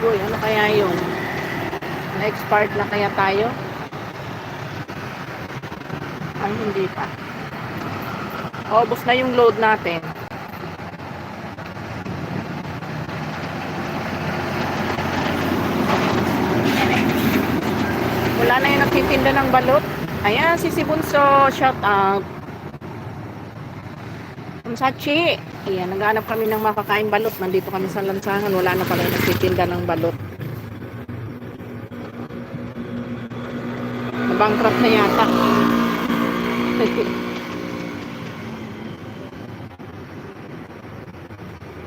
Uy, ano kaya yun? Na-expired na kaya tayo? Ay, hindi pa. Ubos na yung load natin. Wala na yung nagtitinda ng balot. Ayan, si Bunso. Shout out. Sachi. Ayan, naghanap kami ng makakain balot. Nandito kami sa lansangan. Wala na pala yung nagtitinda ng balot. Bankrupt na yata.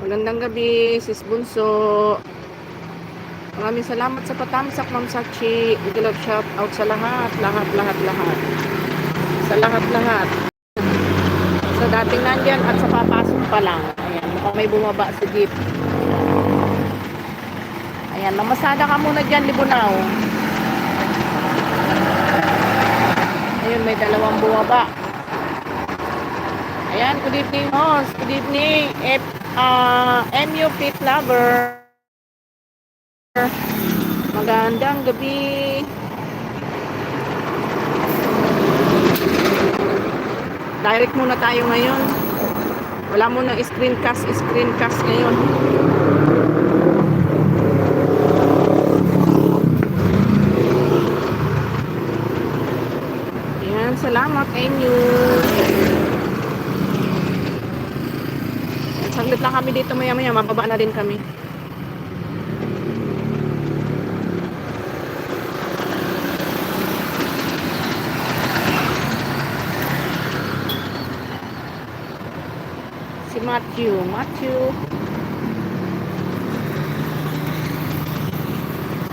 Magandang gabi, sis Bunso. Maraming salamat sa patamsak, Ma'am Sachi. Big love shout out sa lahat. Lahat. Sa lahat. Sa dating nandyan at sa papasok pa lang. Ayan, mukhang may bumaba sa jeep. Ayan, mamasada ka muna dyan, Libunaw. Ayun, may dalawang bumaba. Ayan, good evening, host. Good evening, MU Pit Lover. Magandang gabi. Direct muna tayo ngayon. Wala muna screencast ngayon. Ayan, salamat MU. Saglit lang kami dito, maya mababa na din kami. Si Matthew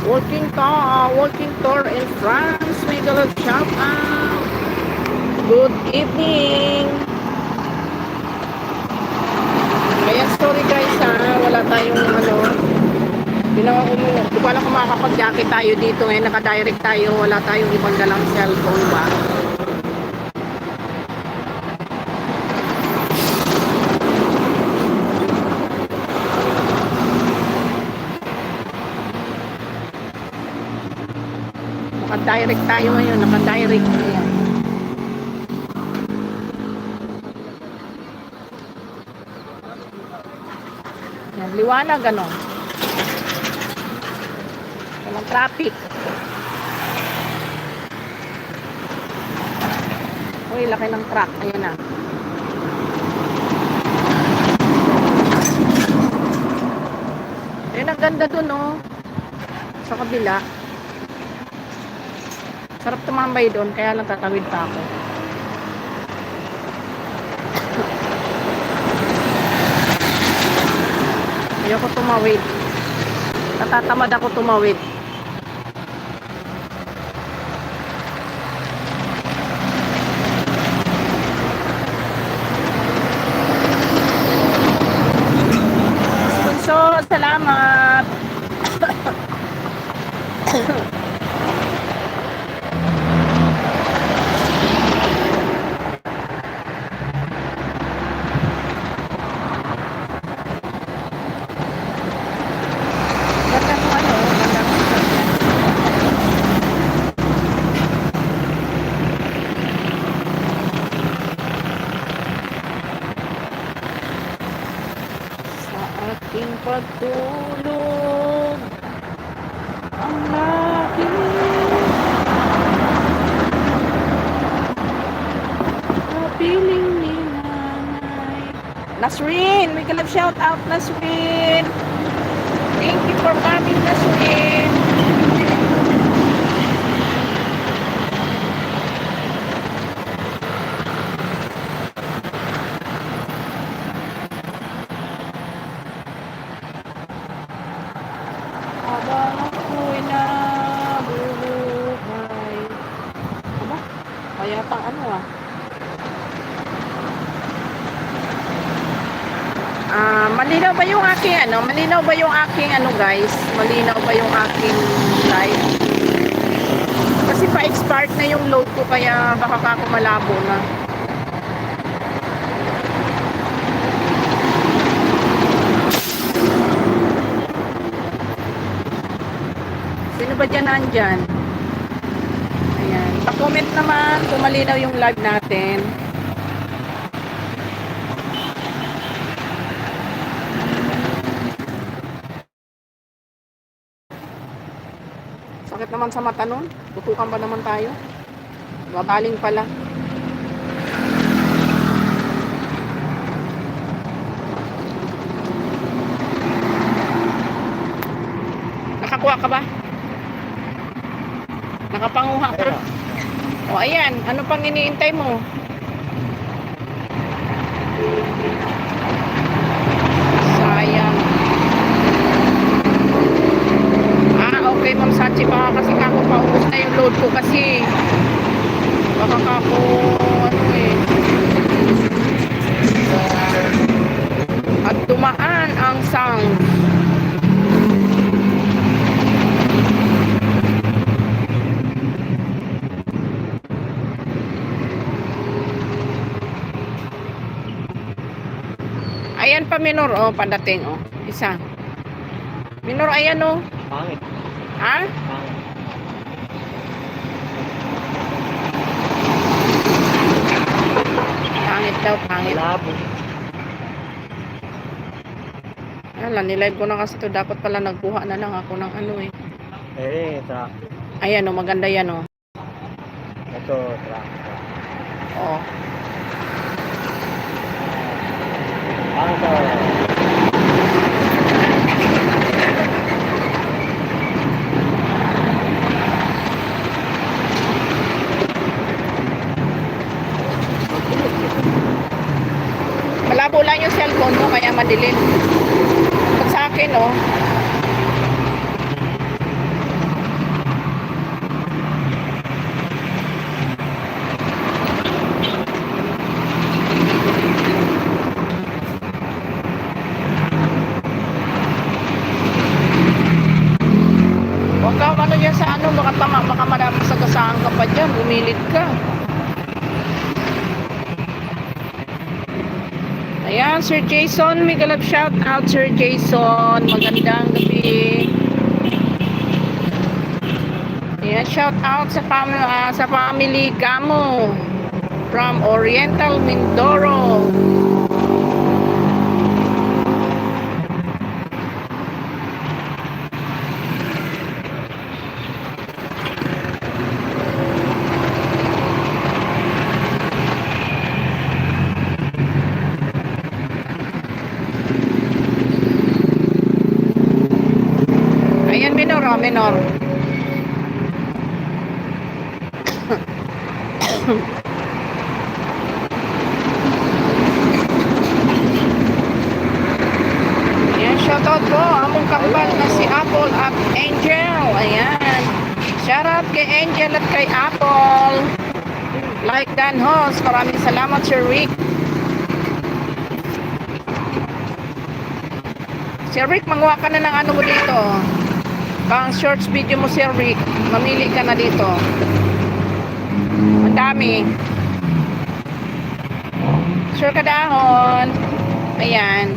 working tour in France. May galog shout out. Good evening. Kaya sorry guys wala tayong di ko alam kung makakapag-jacket tayo dito ngayon, naka-direct tayo, wala tayong ibang dalang cellphone ba. Naka-direct tayo ngayon, naka-direct. Ayan. Yan, liwanag walang traffic. Uy, laki ng truck. Ayan na. Ayan, ang ganda dun sa kabila. Sarap tumambay doon, kaya lang tatawid pa ako. Ayoko tumawid. Natatamad ako tumawid. So, salamat. Pagtulog Nasrin, may galap shout out, Nasrin. Thank you for coming, Nasrin. Habang ako'y nabubuhay. Aba, kaya pang ano ah. Malinaw ba yung aking ano? Malinaw ba yung aking ano guys? Malinaw ba yung aking live? Kasi pa-expired na yung load ko kaya baka ako malabo na. Sino ba dyan nandyan? Ayan. Pa-comment naman kung malinaw yung live natin. Sakit naman sa mata nun. Tutukan ba naman tayo? Babaling pala. Nakakuha ka ba? Nakapanguha ka? O ayan, ano pang iniintay mo? Sayang. Okay, Ma'am Sachi, baka kasi kako paubos na yung load ko kasi baka kako ano at tumaan ang sound. Ayan pa minor, oh, padating, oh. Isa. Minor, ayan, oh. Pangit. Ha? Pangit daw, pangit. Malabo. Alam, nilive ko na kasi to. Dapat pala nagkuha na lang ako ng ano eh. Truck. Ayan, oh, maganda yan, oh. Ito, truck. Oh. Ito. Malabo lang yung cellphone mo kaya madilim. Pag sa akin, oh. Huwag ka ano dyan sa ano, baka maraming sagasaan ka pa dyan, bumilit ka. Ayan, Sir Jason, may galap shout out, Sir Jason. Magandang gabi. Ayan, shout out sa family Gamo from Oriental Mindoro. Ayan, minor, oh, minor. Ayan, shoutout po among kambal na si Apple at Angel. Ayan, shoutout kay Angel at kay Apple. Like Dan Host, maraming salamat Sir Rick. Sir Rick, manguha ka na ng ano mo dito, pang shorts video mo, Sir Rick. Mamili ka na dito. Ang dami. Sure ka dahon. Ayan.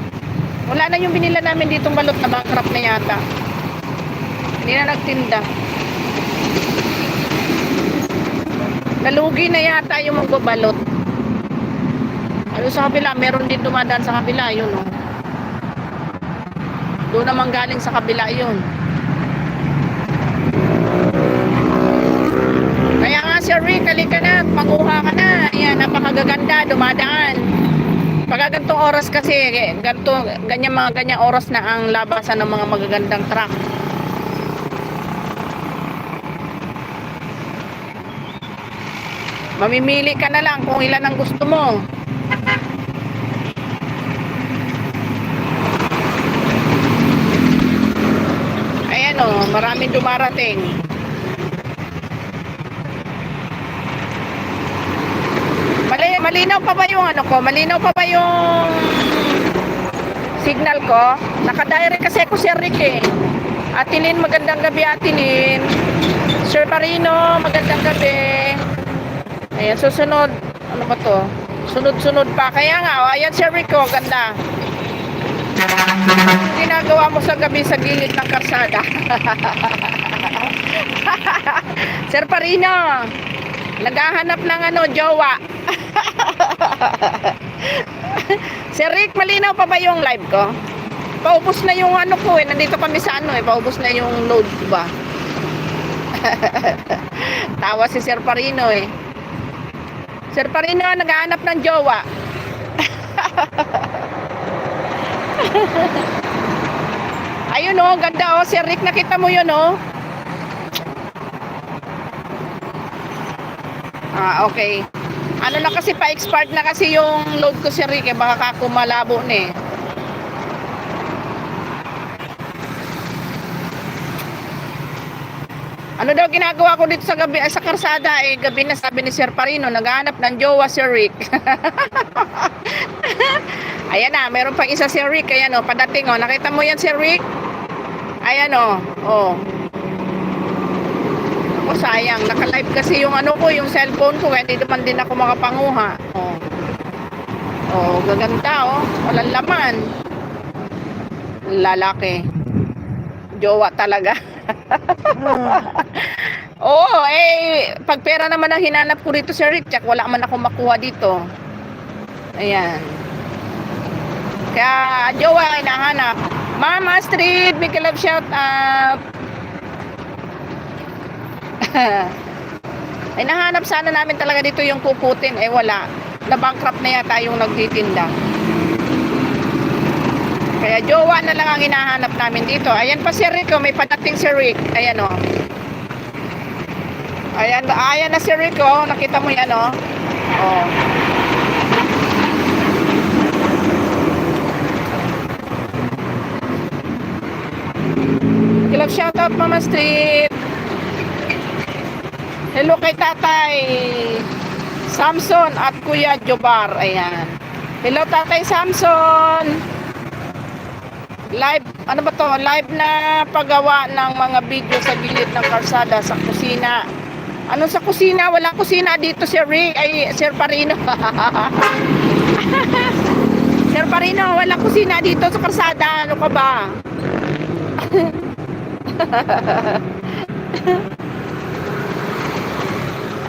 Wala na yung binila namin ditong balot na bankrupt na yata. Hindi na nagtinda. Nalugi na yata yung magbabalot. Ano sa kabila, meron din dumadaan sa kabila, yun oh. Doon naman galing sa kabila yun. Kaya nga Sir Rick, halika na, panguha ka na. Ayan, napakagaganda, dumadaan. Pagka gantong oras kasi, ganyang oras na ang labasan ng mga magagandang truck. Mamimili ka na lang kung ilan ang gusto mo. Ayan o, maraming dumarating. Malinaw pa ba yung ano ko? Malinaw pa ba yung signal ko? Naka-direct kasi ako Sir Rick eh. Atilin, magandang gabi Atilin. Sir Marino, magandang gabi. Ayan, susunod. Ano ba to? Sunod-sunod pa. Kaya nga, oh, ayan Sir Rick ko, ganda. Ginagawa mo sa gabi sa gilid ng karsada. Sir Parino, naghahanap ng ano, jowa. Sir Rick, malinaw pa ba yung live ko? Paubos na yung ano ko eh. Nandito kami sa ano eh. Paubos na yung load ko ba? Tawa si Sir Parino eh. Sir Parino, naghahanap ng jowa. Ayun oh, ganda oh. Sir Rick, nakita mo yun oh. Okay. Ano na kasi pa-expired na kasi yung load ko Sir Rick eh. Baka kako malabo na eh. Ano daw ginagawa ko dito sa gabi sa karsada eh, gabi na sabi ni Sir Parino, naghahanap ng jowa Sir Rick. Ayan na, meron pang isa Sir Rick, ayan oh, padating oh. Nakita mo yan Sir Rick? Ayan oh. Oh. Ako sayang, naka-live kasi yung ano ko, yung cellphone ko, kaya hindi naman din ako makapanguha. Oh. Oh, gaganda oh. Walang laman. Lalaki. Jowa talaga. Oo, eh, pag pera naman ang hinanap ko dito Sir Rick, tsak, wala man ako makuha dito. Ayan. Kaya, jowa ang hinahanap. Mama Street, big love shout out. Ay, nahanap sana namin talaga dito yung kukutin. Eh, wala. Na-bankrupt na yata yung nagtitinda. Kaya jowa na lang ang hinahanap namin dito. Ayan pa si Rick, oh. May padating si Rick. Ayan oh. Ayan na si Rick, oh. Nakita mo yan oh. Oh. Love shoutout Mama Street. Hello kay Tatay Samson at Kuya Jobar. Ayan. Hello Tatay Samson. Live, ano ba to? Live na paggawa ng mga video sa gilid ng karsada sa kusina. Ano sa kusina? Walang kusina dito Sir Rick. Ay, Sir Parino. Sir Parino, walang kusina dito sa karsada. Ano ka ba?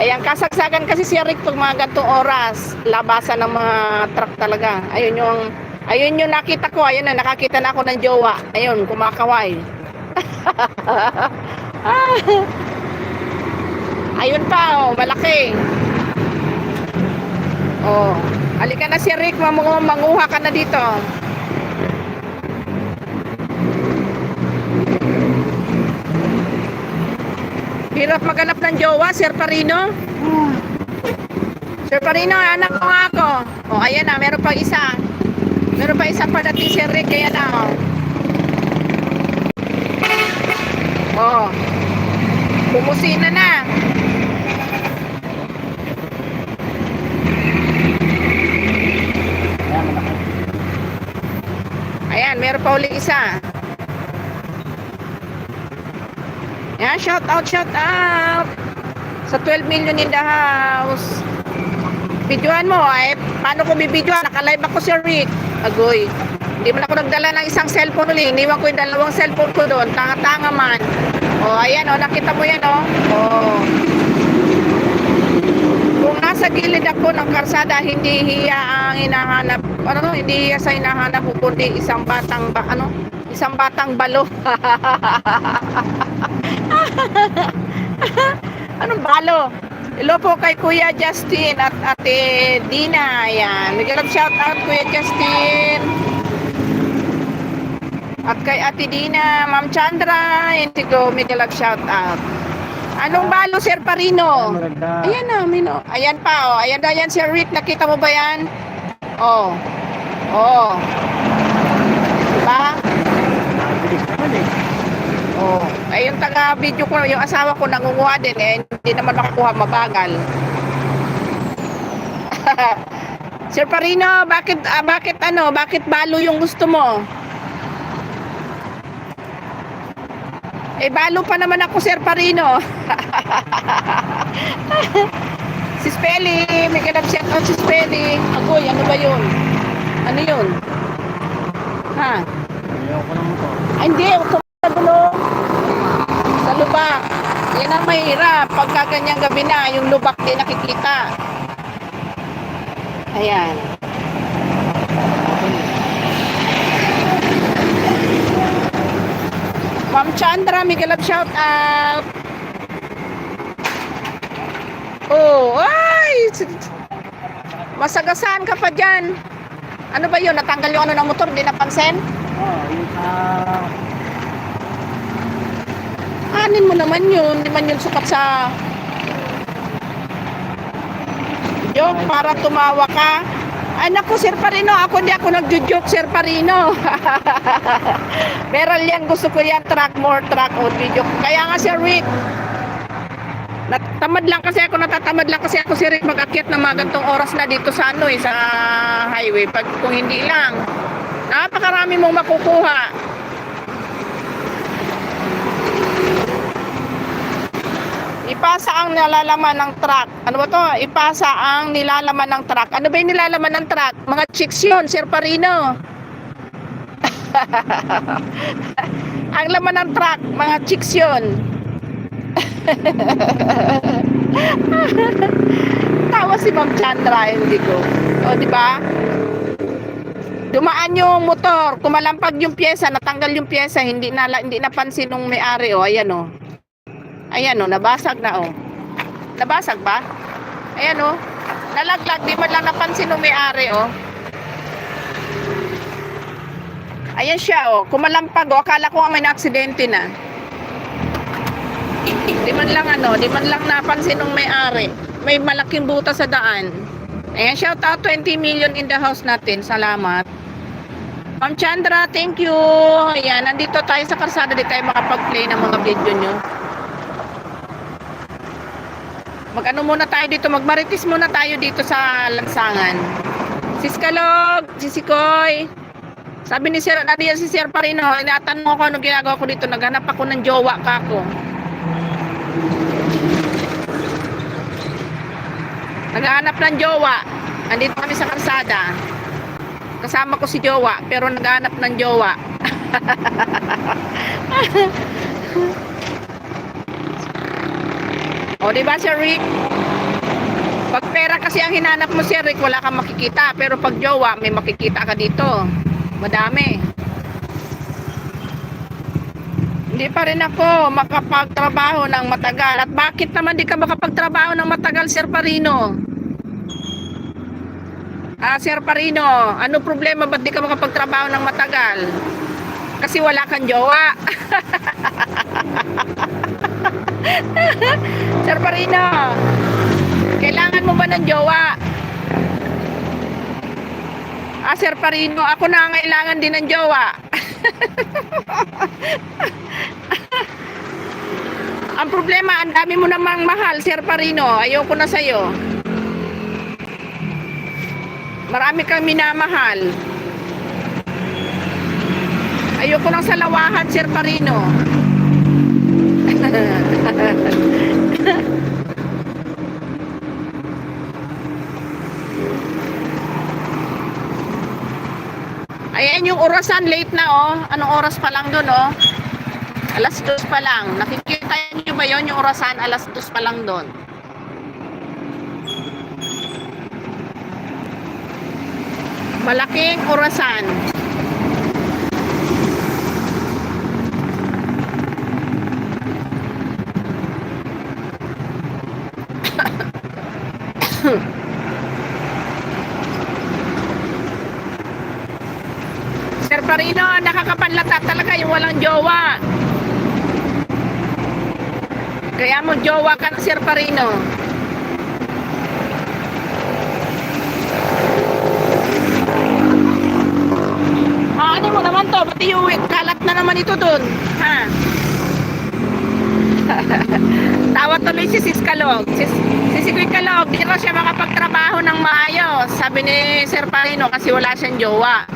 Ayan, kasagsagan kasi si Rick pag mga gantong oras. Labasan ng mga truck talaga. Ayun yung nakita ko. Ayun na, nakakita na ako ng jowa. Ayun, kumakaway. Ayun pa, oh, malaki. Oh, halika na si Rick, manguha ka na dito. Hirap maghanap ng jowa, Sir Parino. Sir Parino, anak ko nga ako. Oh, ayan na, meron pa isa. Meron pa isa padating si Rick, ayan na. Oh. Bumusina na. Ayan, meron pa ulit isa. Yan, shout out sa 12 million in the house. Videohan mo eh, paano ko bibidyohan? Naka-live ako Sir Rick. Agoy, hindi man ako nagdala ng isang cellphone ulit. Iniwan ko yung dalawang cellphone ko doon. Tanga-tanga man. Oh, ayan oh, nakita mo yan oh. Oh. Kung nasa gilid ako ng karsada, hindi hiya ang hinahanap. Ano, hindi hiya sa hinahanap ko, kundi isang batang balo. Anong balo? Hello po kay Kuya Justin at Ate Dina. Ayan. Mega love shout out Kuya Justin. At kay Ate Dina, Ma'am Chandra, Indigo, mega love shout out. Anong balo, Sir Parino? Maganda. Ayan na, Mino. Ayan pa, oh. Ayan na yan, Sir Rick. Nakita mo ba yan? Oh. Oh. Diba? Mabilis naman eh. Oh. Ay, yung taga-video ko, yung asawa ko nangunguha din eh. Hindi naman makakuha, mabagal. Sir Parino, bakit balo yung gusto mo? Eh, balo pa naman ako, Sir Parino. Si Spelly, may ganap shout out si Spelly. Agoy, ano ba yun? Ano yun? Ha? Ayoko ng motor. Ay, hindi, huwag ka magulong. Sa lubak. Yan ang mahirap. Pagka ganyang gabi na, yung lubak din nakikita. Ayan. Ma'am Chandra, may galap shout out. Oh, ay! Masagasaan ka pa dyan. Ano ba yun? Natanggal yung ano ng motor, di napansin? Yung Anin mo naman yun. Di man yun sukat sa joke para tumawa ka. Ay naku, Sir Parino. Hindi ako nagjo-joke, Sir Parino. Meron yan. Gusto ko yan. Track more, track out video. Kaya nga, Sir Rick. Natatamad lang kasi ako, Sir Rick, mag-akyat ng mga gantong oras na dito sa ano sa highway. Pag kung hindi lang, napakarami mong makukuha. Ipasa ang nilalaman ng truck. Ano ba to? Ipasa ang nilalaman ng truck. Ano ba yung nilalaman ng truck? Mga chicks yun, Sir Parino. Ang laman ng truck, mga chicks yun. Tawa si Ma'am Chandra, hindi ko. O, di ba? Dumaan yung motor, kumalampag yung pyesa, natanggal yung pyesa, hindi napansin nung may-ari. O, ayan o. Ayan o, nabasag na o. Nabasag ba? Ayan o. Nalaglag, di man lang napansin nung may-ari o. Ayan siya o, kumalampag o. Akala ko nga may na-aksidente na. Di man lang napansin nung may-ari. May malaking buta sa daan. Ayan, shout out 20 million in the house natin. Salamat. Ma'am Chandra, thank you. Ayan, nandito tayo sa karsada. Di tayo makapag-play ng mga video nyo. Mag-ano muna tayo dito. Magmaritis muna tayo dito sa lansangan. Sis Kalog, Sisikoy. Sabi ni Sir, nadiyan si Sir Parino. Inatanong ko anong ginagawa ko dito. Naghanap ako ng jowa ka ako. Naghahanap ng jowa. Andito kami sa karsada. Kasama ko si jowa, pero naghahanap ng jowa. O, diba, Sir Rick? Pag pera kasi ang hinanap mo, Sir Rick, wala kang makikita. Pero pag jowa, may makikita ka dito. Madami. Hindi pa rin ako makapagtrabaho ng matagal. At bakit naman di ka makapagtrabaho ng matagal, Sir Parino? Sir Parino, ano problema? Ba't di ka makapagtrabaho ng matagal? Kasi wala kang jowa. Sir Parino, kailangan mo ba ng jowa? Sir Parino, ako na kailangan din ng jowa. Ang problema, ang dami mo namang mahal, Sir Parino. Ayoko na sa'yo. Marami kang minamahal. Ayoko ng salawahan, Sir Parino. Ayan yung orasan, late na oh. Anong oras pa lang doon oh? 2:00 pa lang. Nakikita niyo ba yon yung orasan? 2:00 pa lang doon. Malaking orasan. Sir Parino, nakakapanlata talaga yung walang jowa. Kaya mo jowa ka na, Sir Parino. Ano mo naman to? Ba't iuwi? Kalat na naman ito dun. Ha? Tawa tuloy si Sis Kalog. Si Kuy Kalog, di raw siya makapagtrabaho ng maayos. Sabi ni Sir Parino kasi wala siyang jowa.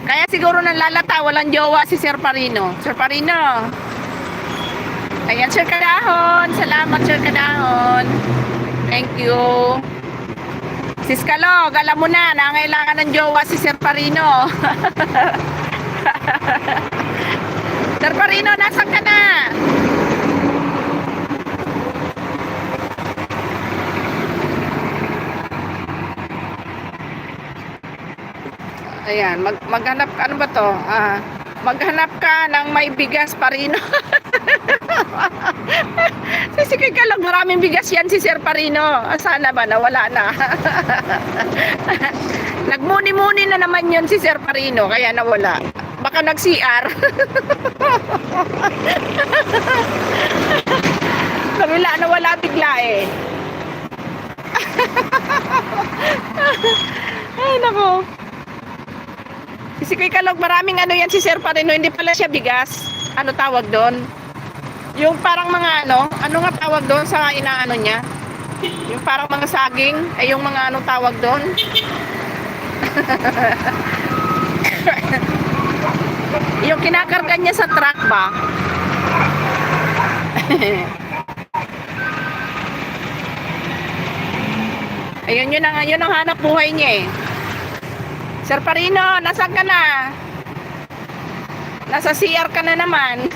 Kaya siguro nanlalata, walang jowa si Sir Parino. Sir Parino. Ayan, Sir Kadahon. Salamat, Sir Kadahon. Thank you. Sis Kalog, alam mo na, nangailangan ng jowa si Sir Parino. Sir Parino, nasan ka na? Ayan, maghanap, ano ba to? Maghanap ka ng may bigas, Parino. Si Kuy Kalog, maraming bigas yan si Sir Parino. Sana ba nawala na? Nagmuni-muni na naman yun si Sir Parino, kaya nawala. Baka nag-CR. Nawala bigla eh. Ay, nako. Si Kuy Kalog, maraming ano yan si Sir Parino, hindi pala siya bigas. Ano tawag doon? Yung parang mga ano nga tawag doon sa inaano niya? Yung parang mga saging, ay yung mga anong tawag doon? Yung kinakarga niya sa truck ba? Ayun, yun ang hanap buhay niya eh. Sir Parino, nasaan ka na? Nasa CR ka na naman.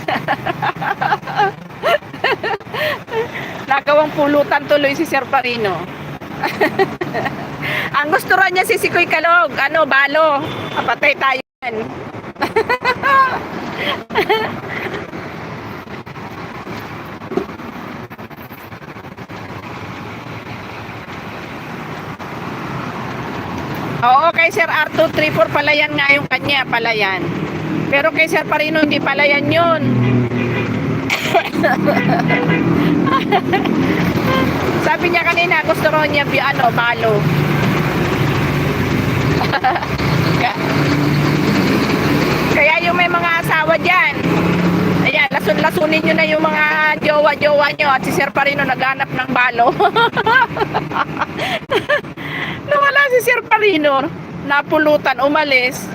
Nagawang pulutan tuloy si Sir Parino. Ang gusto rin niya si Kuy Kalog, balo. Patay tayo yan. Oo, kay Sir R234 palayan nga yung kanya, palayan. Pero kay Sir Parino hindi palayan yun. Sabi niya kanina, gusto rin niya balo. Kaya yung may mga asawa dyan, ayan, lasun-lasunin nyo na yung mga jowa-jowa nyo at si Sir Parino naghanap ng balo. Nawala si Sir Parino, napulutan, umalis.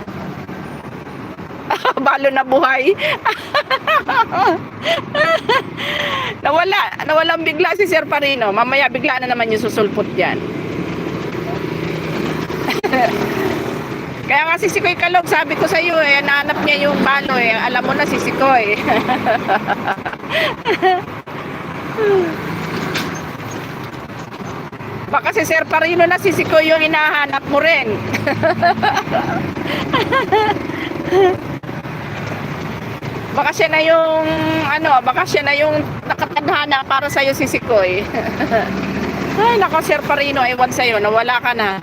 Balo na buhay. Nawalang bigla si Sir Parino. Mamaya bigla na naman yung susulpot dyan. Kaya nga si Kuy Kalog, sabi ko sa iyo nahanap niya yung balo alam mo na si Sikoy. Baka si Sir Parino na si Sikoy yung hinahanap mo rin. Baka siya na yung nakatadhana para sa iyo si Sikoy. Ay, nako Sir Parino, ewan sa iyo, nawala ka na.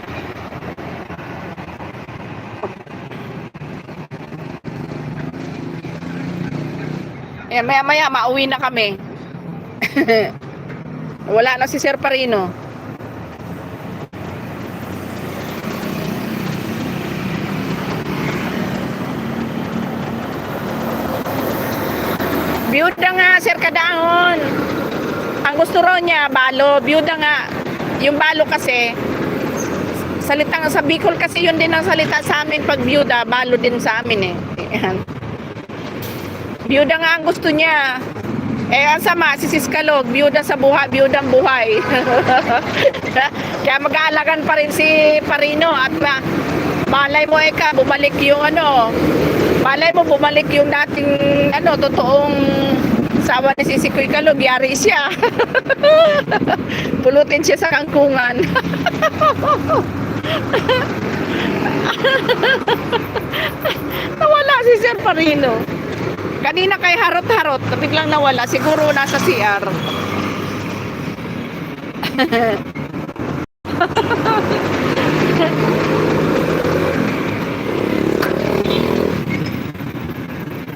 Ayan, maya-maya mauwi na kami. Wala na si Sir Parino. Biyuda nga, Sir Kadahon. Ang gusto raw niya, balo. Biyuda nga. Yung balo kasi, salitang sa Bicol kasi yun din ang salita sa amin pag biyuda, balo din sa amin eh. Ayan. Biyuda nga ang gusto niya. Ang sama, si Sis Kalog, biyuda sa buhay, biyudang buhay. Kaya mag-aalagan pa rin si Parino at malay mo bumalik yung malay mo bumalik yung dating totoong sawa ni si Kuy Kalog, yari siya. Pulutin siya sa kangkungan. Nawala si Sir Parino. Kanina kay harot-harot, biglang nawala. Siguro nasa CR.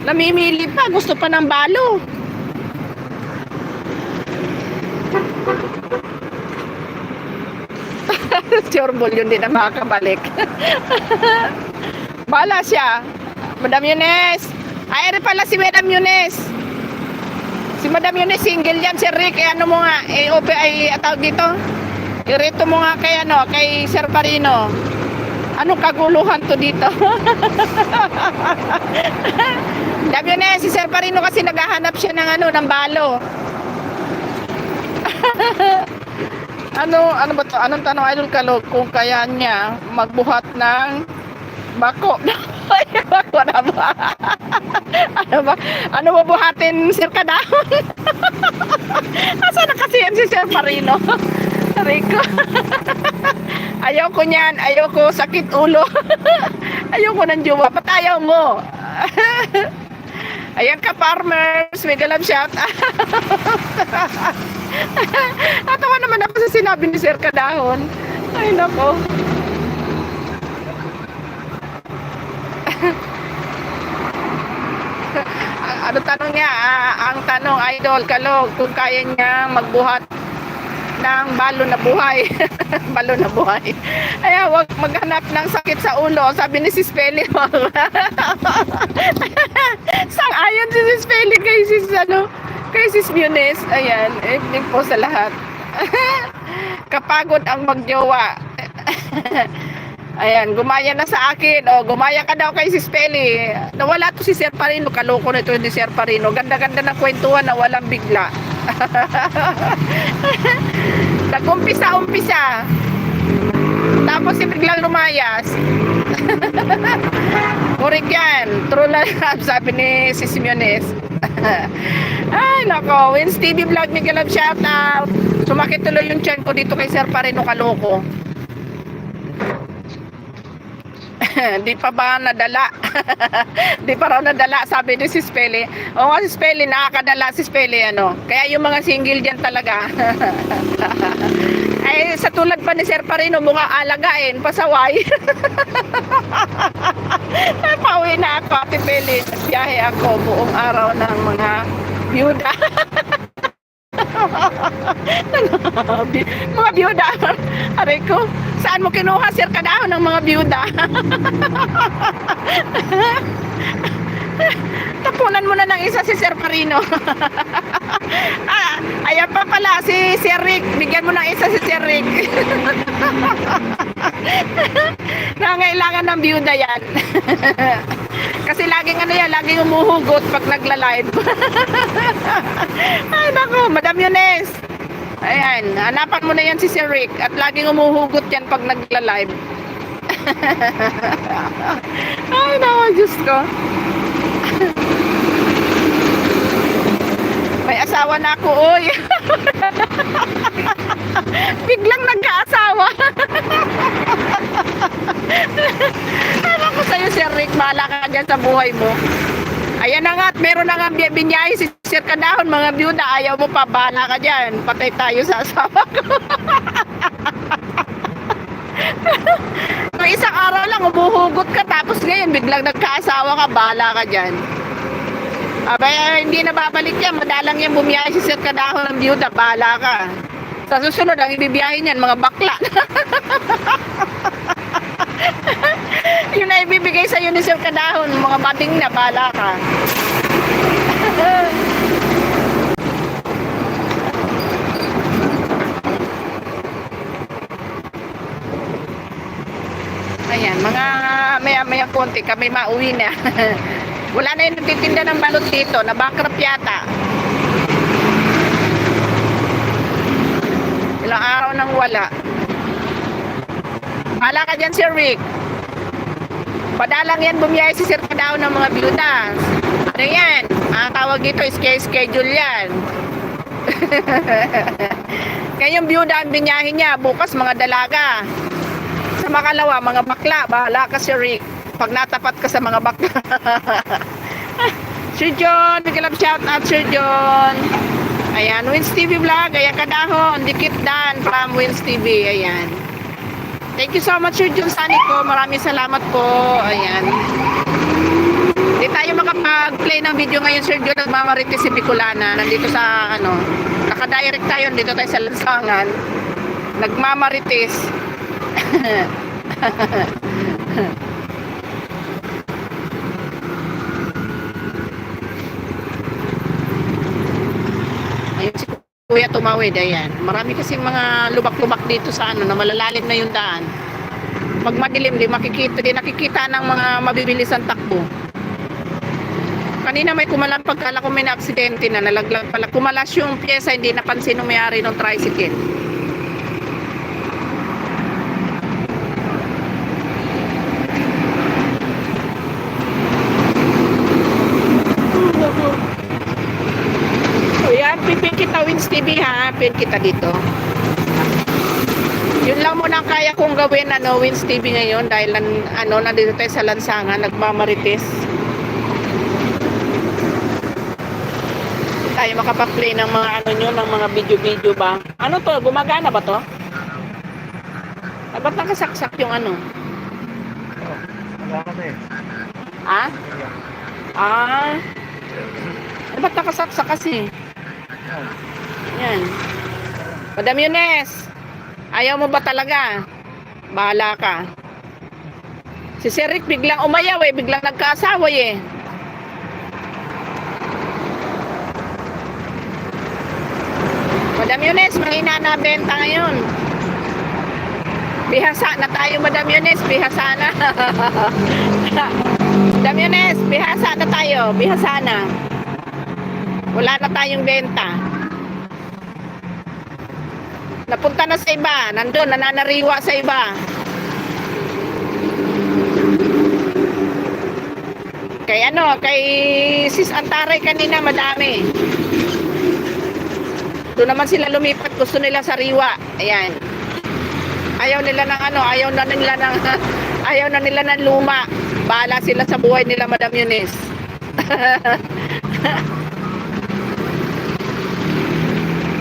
Namimili pa, gusto pa ng balo. Sureball yun, din na makakabalik. Bala siya. Madam Yunes. Ay, rin pala si Madam Yunes. Si Madam Yunes, single yan. Si Rick, ano mo nga, tawag dito. Irito mo nga kay, kay Sir Parino. Anong kaguluhan to dito? Madam Yunes, si Sir Parino kasi naghahanap siya ng balo. Ano ba to? Anong tanong, Idol Kalog? Kung kaya niya magbuhat ng bako. Bako na ba? Ano ba buhatin, Sir Kadahon? Asa na kasi yan si Sir Parino? Rico. Ayoko niyan. Ayoko sakit ulo. Ayoko ng jowa. Patayaw mo. Ayan ka, farmers. May galam shout. Natawa naman ako sa sinabi ni Sir Kadahon. Ay, nako. Ano tanong niya? Ang tanong, Idol Kalog, kung kaya niya magbuhat ng balo na buhay. Balo na buhay. Ay, wag maghanap ng sakit sa ulo. Sabi ni Sis Peli. Sang-ayon si Sis Peli kay Sis Munes. Ayan, evening po sa lahat. Kapagod ang magjowa. Ayan, gumaya na sa akin. O, gumaya ka daw kay Sis Peli. Nawala to si Sir Parino. Kaloko na ito ni Sir Parino. Ganda-ganda ng kwentuhan na walang bigla. Nag-umpisa. Tapos si biglang lumayas. Kurik yan. True na sabi ni Sis Munes. Ay, nako. Wins TV Vlog, Miguel Love, shout out. Sumakit tuloy yung tiyan ko dito kay Sir Parino, kaloko. Di pa ba nadala? Di pa raw nadala, sabi ni Sis Peli. O nga, Sis Peli, nakakadala Sis Peli, Kaya yung mga single dyan talaga. Ay, sa tulad pa ni Sir Parino, mukha alagain, pasaway. Pauwi na ako, Ate Peli. Biyahe ako buong araw ng mga byuda. Mga byuda. Aray ko, saan mo kinuha, Sir Kadahon, ng mga byuda? Tapunan mo na ng isa si Sir Parino. Ayan pa pala si Sir Rick. Bigyan mo ng isa si Sir Rick. Nangailangan ng byuda yan. Kasi laging laging umuhugot pag nagla-live. Ay nako, Madam Yunes. Ayan, hanapan mo na yan si Sir Rick. At laging umuhugot yan pag nagla-live. Ay nako, Diyos ko. May asawa na ako, oy. Biglang nagka-asawa. Ano ko sa'yo, Sir Rick, bahala ka dyan sa buhay mo. Ayan na nga, at meron na nga binyahe si Sir Kadahon, mga byuda, ayaw mo pa, bahala ka dyan. Patay tayo sa asawa ko. Kung isang araw lang, umuhugot ka, tapos ngayon, biglang nagka-asawa ka, bahala ka dyan. Abay, hindi na babalik yan. Madalang yan bumiyahe si Sir Kadahon ng byuda. Bahala ka. Sa susunod, ang ibibiyahe niyan, mga bakla. Yun na ibibigay sa'yo ni Sir Kadahon. Mga bading na, bahala ka. Ayan, mga maya-maya konti kami mauwi na. Wala na yung nagtitinda ng balot dito. Na-bankrupt yata. Ilang araw nang wala. Hala ka dyan, Sir Rick. Padalang yan bumiyahe si Sir Kadahon ng mga byuda. Ano yan? Ang tawag dito, schedule yan. Kaya yung byuda ang binyahe niya. Bukas mga dalaga. Sa makalawa, mga bakla. Bahala ka, Sir Rick. Pag natapat ka sa mga bakla. Sir John, bigyan lang shout out, Sir John. Ayan, Wins TV Vlog. Ayan, kadahon. Dikit Dan from Wins TV. Ayan. Thank you so much, Sir Jun Sanico. Maraming salamat po. Ayan. Hindi tayo makapag-play ng video ngayon, Sir Jun. Nagmamarites si Bicolana. Nandito sa, naka-direct tayo. Nandito tayo sa lansangan. Nagmamarites. Ayun si Kuya tumawid, ayan. Marami kasing mga lubak-lubak dito sa na malalalim na yung daan. Pag madilim, di nakikita ng mga mabibilisang takbo. Kanina may kumalang pagkala ko may na-aksidente na nalaglag pala. Kumalas yung pyesa, hindi napansin ng may-ari ng tricycle. Ayan, pipin kita Wins TV ha. Pin kita dito. Yun lang muna ang kaya kong gawin Wins TV ngayon dahil nandito tayo sa lansangan, nagmamarites. Tayo makapag-play ng mga ng mga video-video ba? Ano to? Gumagana ba to? Ba't nakasaksak yung Wala kasi. Ha? Ba't nakasaksak kasi? Yan. Madam Yunes, ayaw mo ba talaga? Bahala ka. Si Sir Rick biglang umayaw biglang nagkaasaway Madam Yunes, mahina na benta ngayon. Bihasa na tayo, Madam Yunes, bihasa na. Madam Yunes, bihasa na tayo, bihasa na. Wala na tayong benta. Napunta na sa iba. Nandun, nananariwa sa iba. Kay Sis Antaray kanina madami. Doon naman sila lumipat. Gusto nila sariwa. Ayan. Ayaw na nila ng luma. Bahala sila sa buhay nila, Madam Yunes.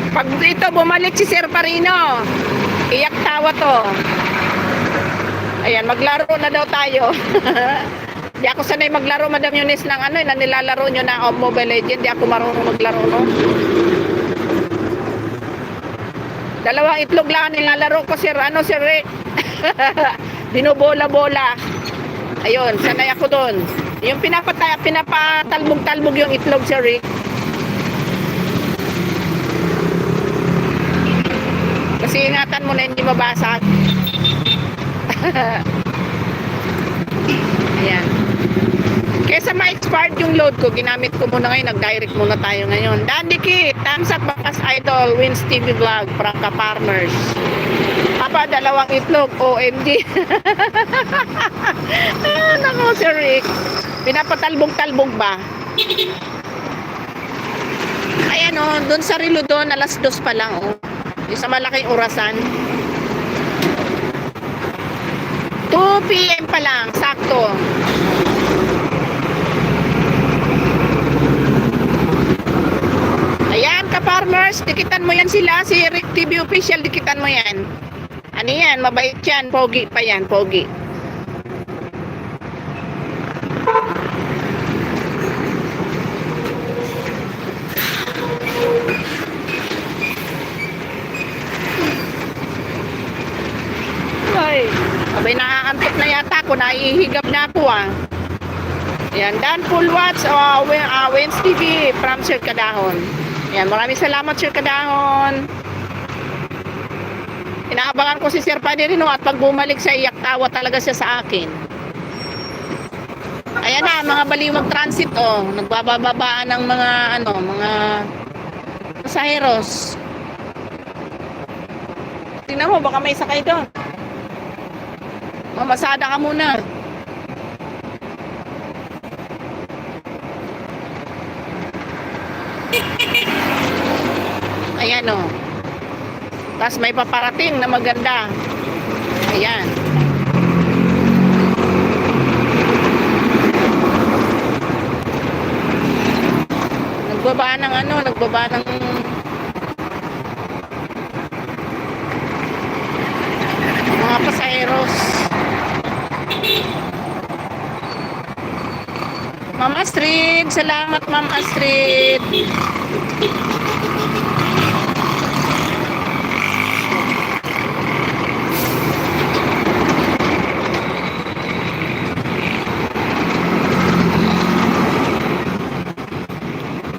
Pag dito bumalik si Sir Parino, iyak tawa to. Ayan, maglaro na daw tayo. Di ako sanay maglaro, Madam Yunes, ng na nilalaro nyo na Mobile Legends. Di ako marunong maglaro, no? Dalawang itlog lang nilalaro ko, Sir Rick. Binobola-bola. Ayun, sanay ako doon. Yung pinapatalbog-talbog yung itlog, Sir Rick. Kasi ingatan mo na hindi mabasag. Ayan. Kesa ma-expired yung load ko, ginamit ko muna ngayon, nag-direct muna tayo ngayon. Dan Dikit, thumbs up Bakas Idol, Wins TV Vlog, Prangka Farmers. Papa, dalawang itlog, OMG. Nako, Sir Rick. Pinapatalbog-talbog ba? Ayan doon sa relo doon, alas 2 pa lang, yung sa malaking orasan. 2 PM pa lang, sakto. Ayan, ka-farmers, dikitan mo yan sila. Si Rick TV Official, dikitan mo yan. Ano yan, mabait yan. Pogi pa yan, pogi. Ay, abay nakakantok na yata ako. Naihigap na ako Ayan, Dan Full Watch, Wins TV from Sir Kadahon. Ayan, maraming salamat, Sir Kadahon. Inaabangan ko si Sir Paderino at pag bumalik sa iyak tawa talaga siya sa akin. Ayan na, mga baliwag transit nagbabababaan ng mga mga pasaheros. Tingnan mo, baka may sakay doon. Mamasada ka muna. Ayan Tapos may paparating na maganda. Ayan. Nagbaba ng Astrid, salamat Ma'am Astrid.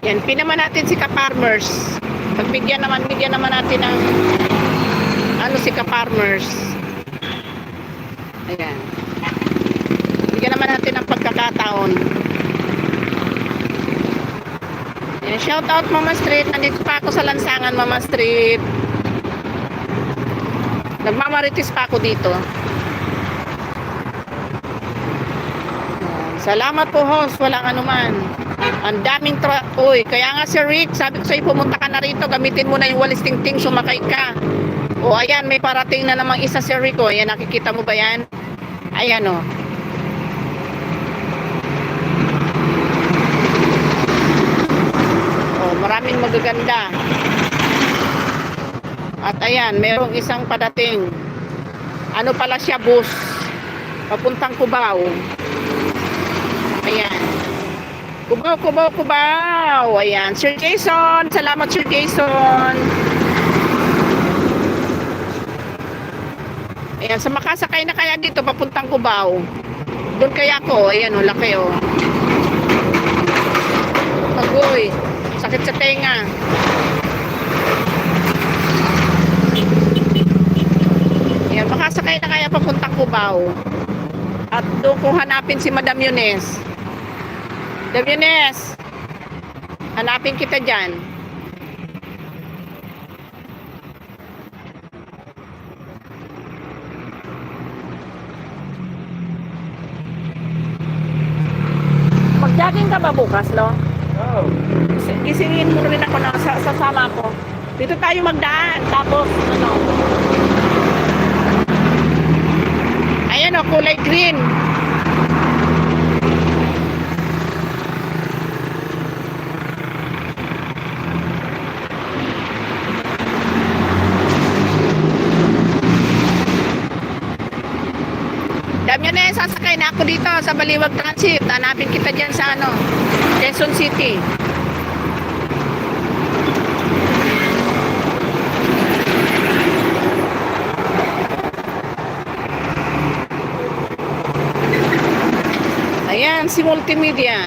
Yan, pinaman natin si Ka-Farmers. Bigyan naman natin ng ano si Ka-Farmers. Ayan. Bigyan naman natin ng pagkakataon. Ayan, shout out Mama Street. Nandito pa ako sa lansangan Mama Street. Nagmamaritis pa ako dito. Salamat po host, walang anuman. Ang daming truck. Uy, kaya nga Sir Rick, sabi ko sa'yo pumunta ka na rito, gamitin mo na yung walis ting-ting, sumakay ka. O ayan, may parating na namang isa Sir Rick. O ayan, nakikita mo ba yan? Ayan o. O, maraming magaganda. At ayan, merong isang padating. Ano pala siya, bus? Papuntang Cubao. Ayan. Cubao. Ayan. Sir Jason. Salamat, Sir Jason. Ayan. Sa makasakay na kaya dito, papuntang Cubao. Doon kaya ako. Ayan, o. Laki, o. Agoy. Sakit sa tenga. Ayan. Makasakay na kaya papuntang Cubao. At doon kung hanapin si Madam Yunes. Madam Yunes, hanapin kita dyan. Mag-jogging ka ba bukas, Lo? Oo. Gisingin mo rin ako na sasama ko. Dito tayo magdaan. Tapos, ano? Ayan o, kulay green. Dami yun eh, sasakay na ako dito sa Baliwag Transit. Hanapin kita dyan sa ano, Quezon City. Ayan, si Multimedia.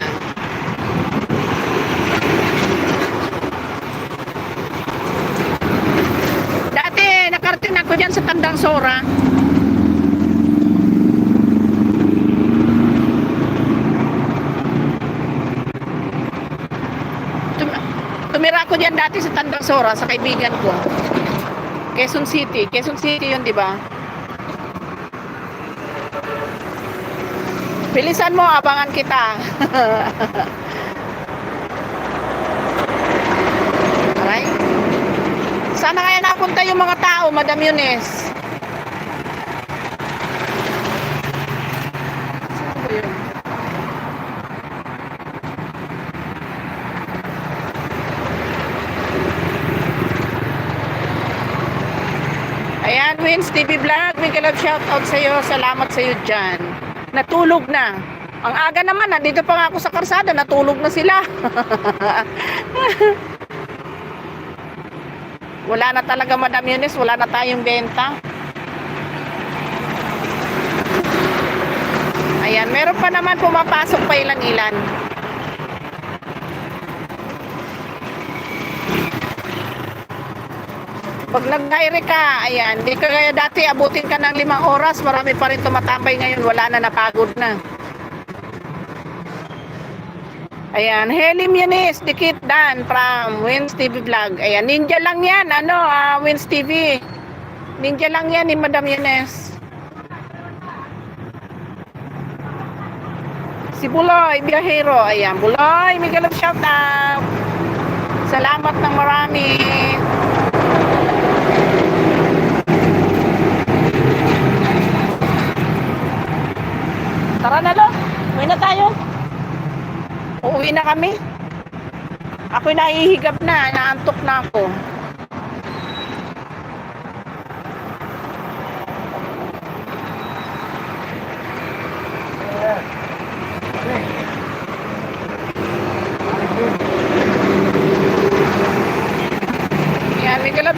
Dati, nakarating ako dyan sa Tandang Sora. Tumira ako dyan dati sa Tandang Sora, sa kaibigan ko. Quezon City. Quezon City yun, di ba? Bilisan mo, abangan kita. Aray. Sana kaya napunta yung mga tao, Madam Yunes. Saan ba yun? Ayan, Wins TV Vlog. May galap shoutout sa'yo. Salamat sa'yo dyan. Natulog na. Ang aga naman, nandito pa nga ako sa karsada, natulog na sila. Wala na talaga, Madam Yunes, wala na tayong benta. Ayan, meron pa naman pumapasok pa ilan-ilan. Pag nag-hire ka, ayan, di ka kaya dati abutin ka ng 5 oras, marami pa rin tumatambay ngayon, wala na, napagod na. Ayan, Helim Yanis, Dikit Dan from Wins TV Vlog. Ayan, ninja lang yan, ano, Wins TV. Ninja lang yan ni Madam Yanis. Si Buloy, Biyahero, ayan, Buloy, may galap shout out. Salamat ng marami. Tara na, Lo. Uwi na tayo. Uuwi na kami. Ako'y nahihigap na. Naantok na ako.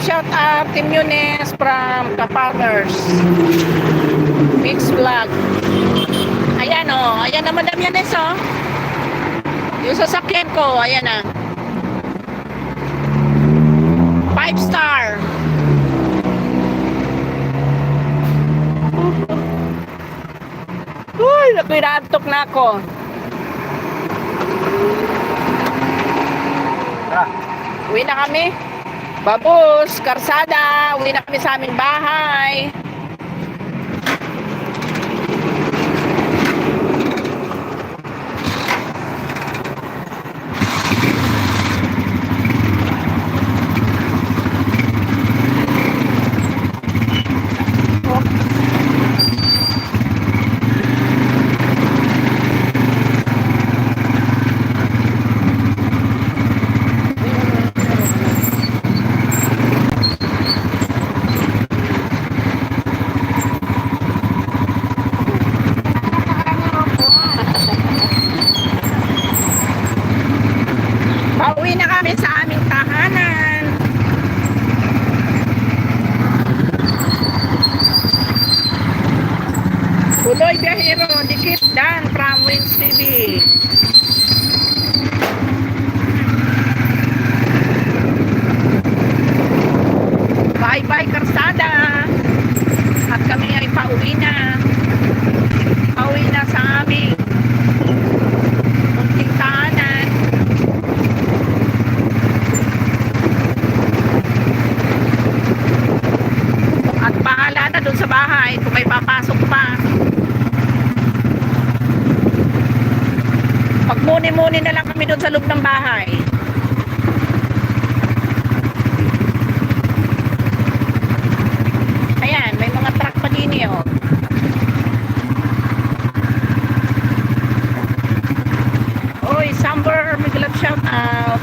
shout out Team Yunes from Kapagers. Mix Vlog. Ayan o. Ayan na Madam Yunes o. Yung sasakyan ko. Ayan na. 5 star. Uy, napinaantok na ako. Tara. Uwi na kami. Babos, karsada. Uwi na kami sa aming bahay. Pauwi na kami sa aming tahanan. Tuloy biyahero, dikit dan from Wins TV. Bye-bye karsada. At kami ay pauwi na. Pauwi na sa aming munting tahanan. At bahala na dun sa bahay kung may papasok pa. Magmuni-muni na lang kami dun sa loob ng bahay. Ayan, may mga truck pa din eh, oh. Oy, Samber, may glove shout out.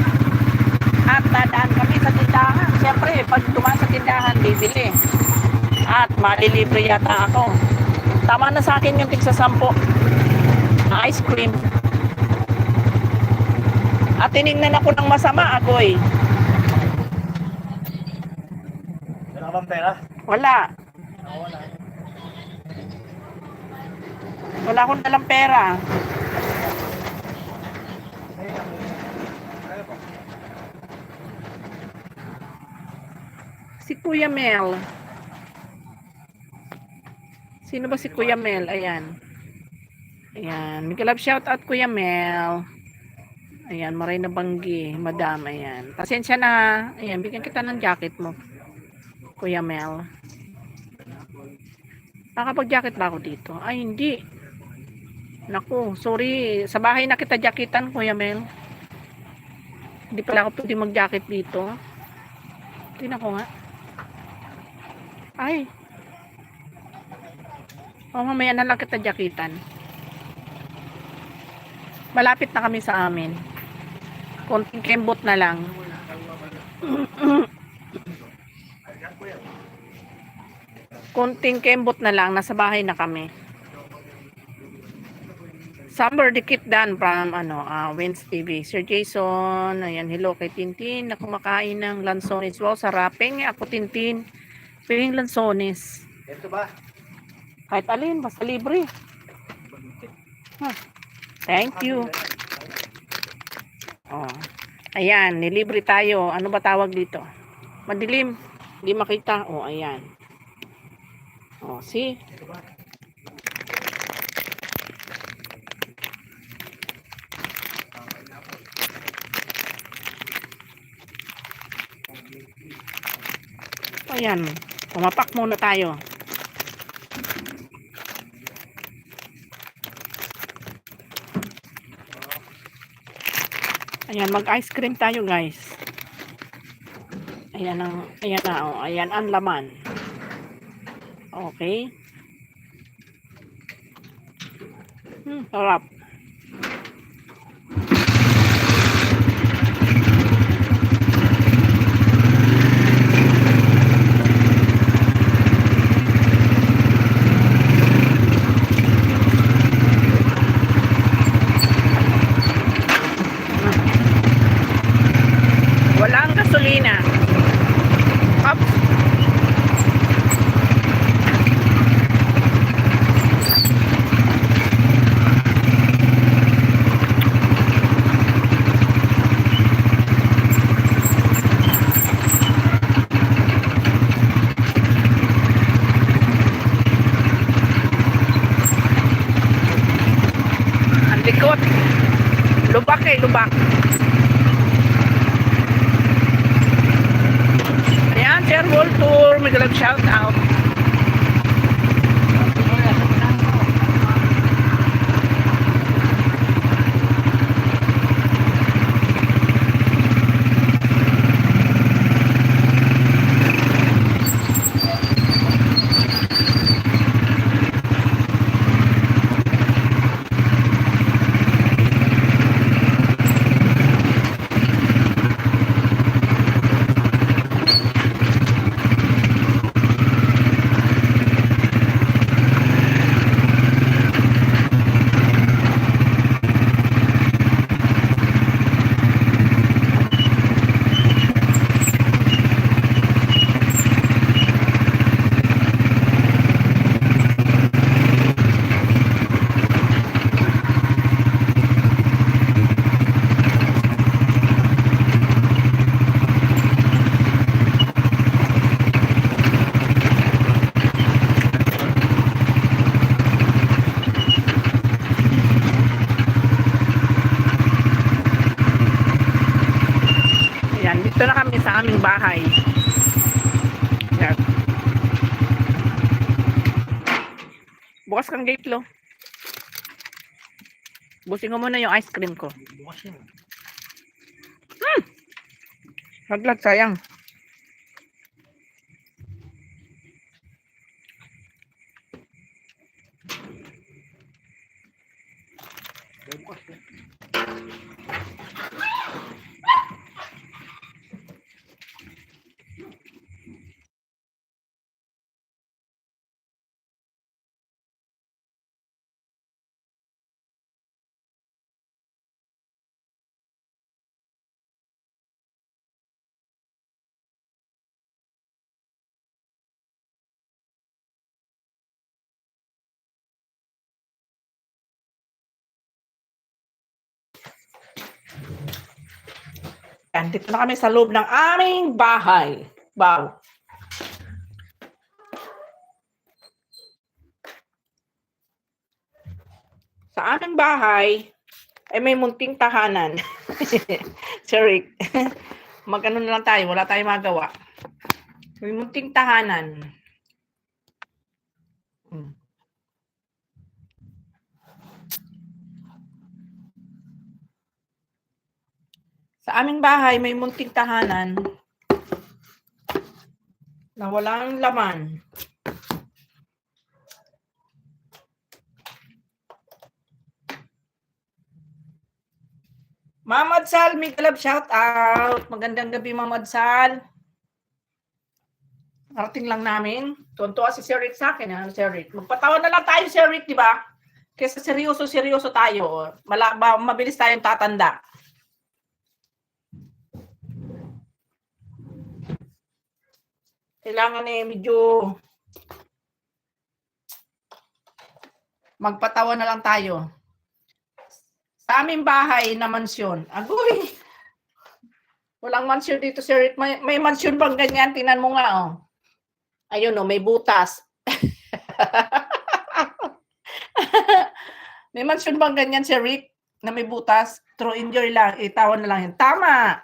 At dadaan kami sa tindahan. Siyempre, pag dumaan sa tindahan, bibili. At malilibre yata ako. Tama na sa akin yung tigsa 10 na ice cream. At tinignan ako ng masama, agoy. Wala ka bang pera? Wala. Wala akong dalang pera. Si Kuya Mel. Sino ba si Kuya Mel? Ayan. Ayan. May kalab shout out Kuya Mel. Ayan. Maray na banggi. Madam. Ayan. Pasensya na. Ayan. Bigyan kita ng jacket mo. Kuya Mel. Nakapag-jacket ba ako dito? Ay, hindi. Naku. Sorry. Sa bahay na kita jacketan, Kuya Mel. Hindi pala ako pwede mag-jacket dito. Tingnan ko nga. Ay. O, mamaya na lang kita jacketan. Malapit na kami sa amin. Konting kembot na lang. Konting kembot na lang. Nasa bahay na kami. Summer dikit dan from Wins TV. Sir Jason. Ayan, hello kay Tintin na kumakain ng lansones. Wow, sarap. Pengi ako Tintin. Penging lansones. Ito ba? Kahit alin, basta libre. Huh. Thank you. Oh. Ayan, nilibre tayo. Ano ba tawag dito? Madilim. Hindi makita. Oh, ayan. Oh, see? Ayan. Pumapak muna tayo. Ayan, mag-ice cream tayo, guys. Ayan ang, ayan na, oh. Ayan ang laman. Okay. Sarap. Walang gasolina. to back. Ayan, Sir Walter, may galang shout out. Ayan, dito na kami sa aming bahay. Ayan. Bukas kang gate, lo. Busin ko muna yung ice cream ko. Bukas yun. Haglag, sayang. Bukas yun. Ayan, dito na kami sa loob ng aming bahay. Wow. Sa aming bahay, ay may munting tahanan. Sorry. Mag-ano na lang tayo, wala tayong magawa. May munting tahanan. Sa aming bahay, may munting tahanan na walang laman. Mamad Sal, may club shout out. Magandang gabi, Mamad Sal. Arating lang namin. Tuntua si Sir Rick sa akin. Ha? Sir Rick. Magpatawa na lang tayo, Sir Rick, di ba? Kesa seryoso tayo. Mabilis tayong tatanda. Kailangan medyo magpatawa na lang tayo. Sa aming bahay na mansyon. Agoy! Walang mansyon dito, Sir Rick. May mansyon bang ganyan? Tingnan mo nga, oh. Ayun, oh, may butas. May mansyon bang ganyan, Sir Rick? Na may butas? True enjoy lang. Itawan na lang yun. Tama!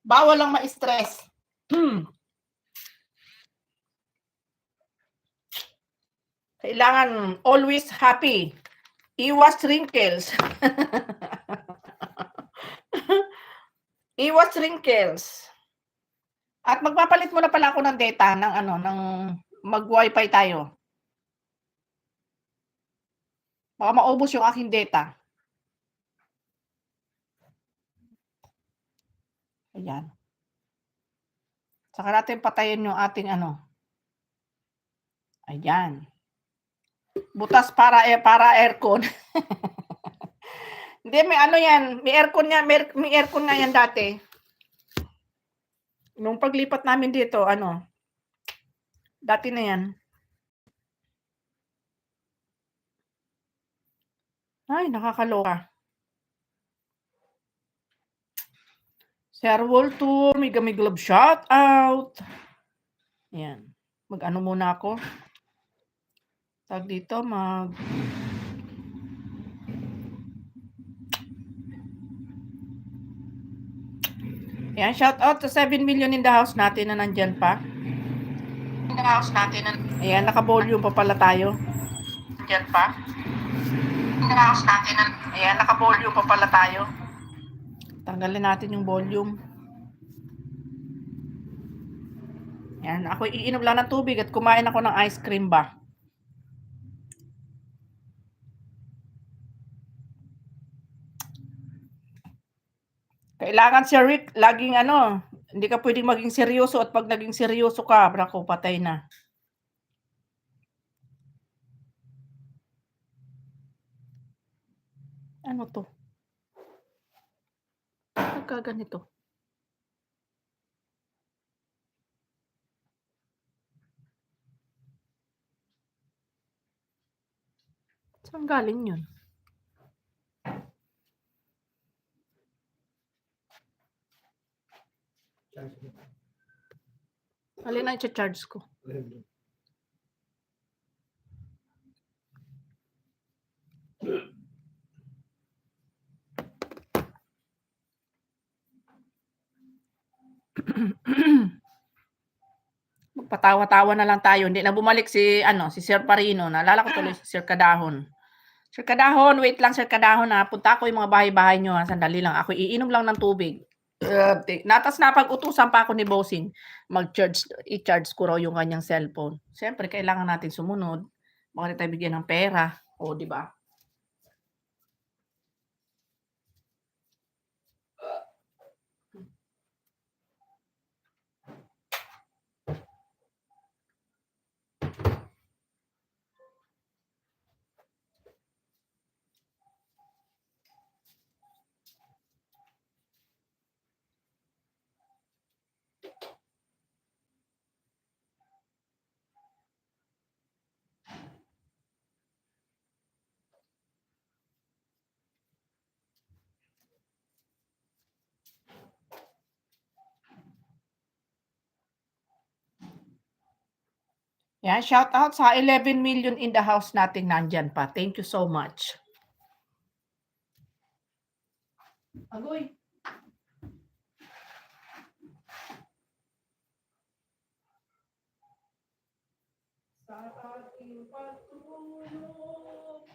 Bawal lang ma-stress. Kailangan always happy. Iwas wrinkles. Iwas wrinkles. At magpapalit muna pala ako ng data ng mag-wifi tayo. Baka maubos yung aking data. Ayan. Saka natin patayin yung ating Ayan. Butas para aircon. Hindi, may yan. May aircon nga yan dati. Nung paglipat namin dito, dati na yan. Ay, nakakaloka. Sir Walter, may glove shout out. Ayan. Mag-ano muna ako. Tag dito, Yan, shout out to 7 million in the house natin na nandyan pa. In the house natin. Ayan, naka-volume pa pala tayo. Nandyan pa. In the house natin. Ayan, naka-volume pa pala tayo. Tanggalin natin yung volume. Yan, ako iinom lang ng tubig at kumain ako ng ice cream ba. Kailangan si Rick, laging hindi ka pwedeng maging seryoso at pag naging seryoso ka, brako, patay na. Ano to? Nagkaganito. Saan galing yun? Alin na i-charge ko? Magpatawa-tawa na lang tayo. Hindi na bumalik si Sir Parino. Naalala ko tuloy si Sir Kadahon. Sir Kadahon, wait lang Sir Kadahon ha. Punta ko yung mga bahay-bahay nyo ha. Sandali lang. Ako iinom lang ng tubig. Natas na pag-utusan pa ako ni Bossing. I-charge ko raw yung kanyang cellphone. Siyempre, kailangan natin sumunod. Baka tayo bigyan ng pera. O, di ba? Yan, shout out sa 11 million in the house natin nandyan pa. Thank you so much. Agoy. Sa ating pagtulog.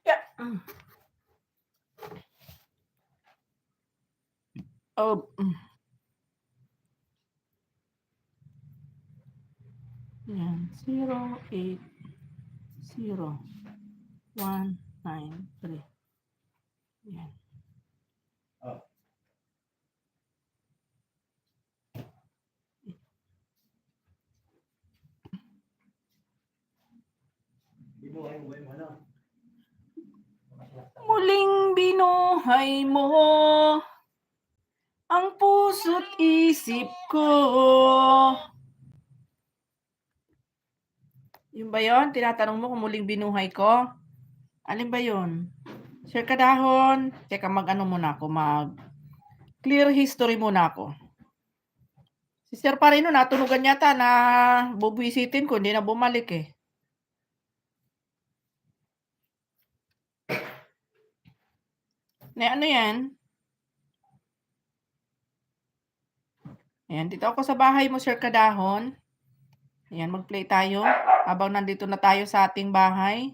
Yeah. Oh. Yan. 080-193. Yan. Oh. Muling binuhay mo ang puso't isip ko. Yun ba yun? Tinatanong mo kung muling binuhay ko? Alin ba yun? Sir Kadahon, teka muna ako, clear history muna ako. Si Sir Parino natunugan yata na bubwisitin ko, hindi na bumalik eh. Na ano yan? Ayan, dito ako sa bahay mo, Sir Kadahon. Ayan, mag-play tayo habang nandito na tayo sa ating bahay.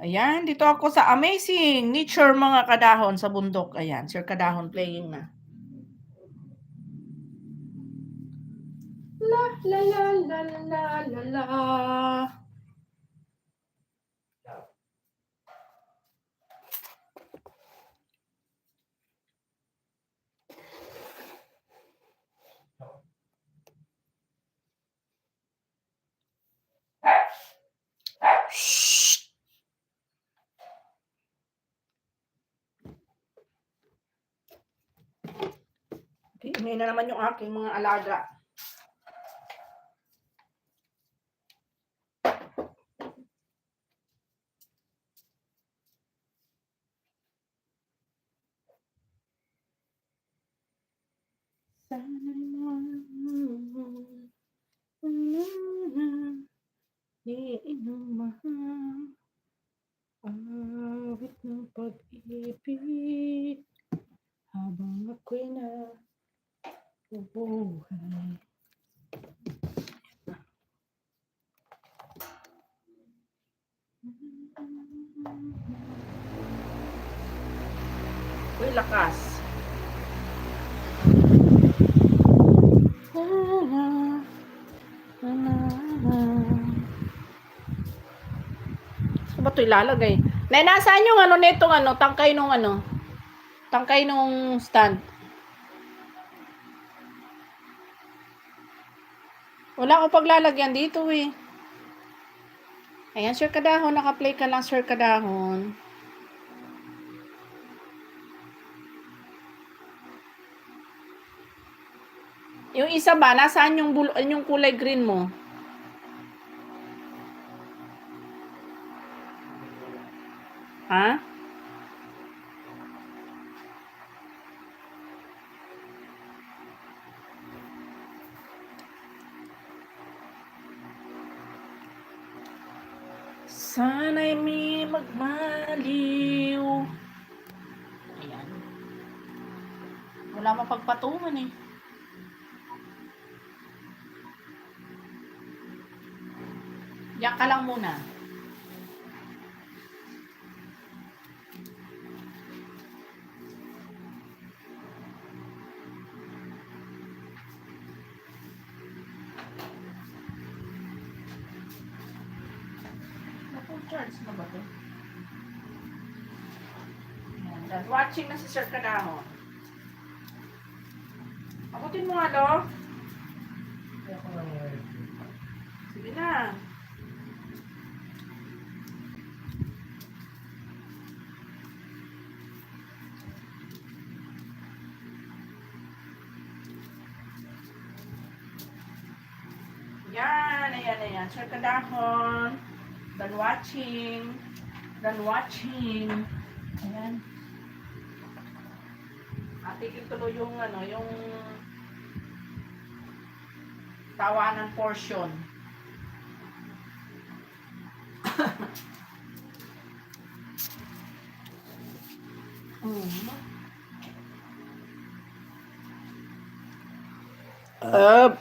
Ayan, dito ako sa amazing nature mga kadahon sa bundok. Ayan, Sir Kadahon playing na. La la la la la la la. Shh. Okay. Ngayon na naman yung aking mga alaga. Iinumahan awit ng pag-ibig habang ako'y nabubuhay. Uy, lakas. Saan ba ito ilalagay? Nay, nasaan yung ano netong ano, tangkay nung ano? Tangkay nung stand. Wala ko paglalagyan dito eh. Ayan, Sir Kadahon. Naka-play ka lang, Sir Kadahon. Yung isa ba, nasaan yung kulay green mo? Ha? Sana'y may magmaliw. Ayan. Wala mapagpatungan eh. Diyan ka lang muna. Charge na ba ito? Ayan, watching na si Sir Kadahon. Abutin mo nga, lo. Sige na. Yan, ayan. Sir Kadahon. Done watching. Ayan. Atigil tuloy yung ano, yung tawanan portion. Up.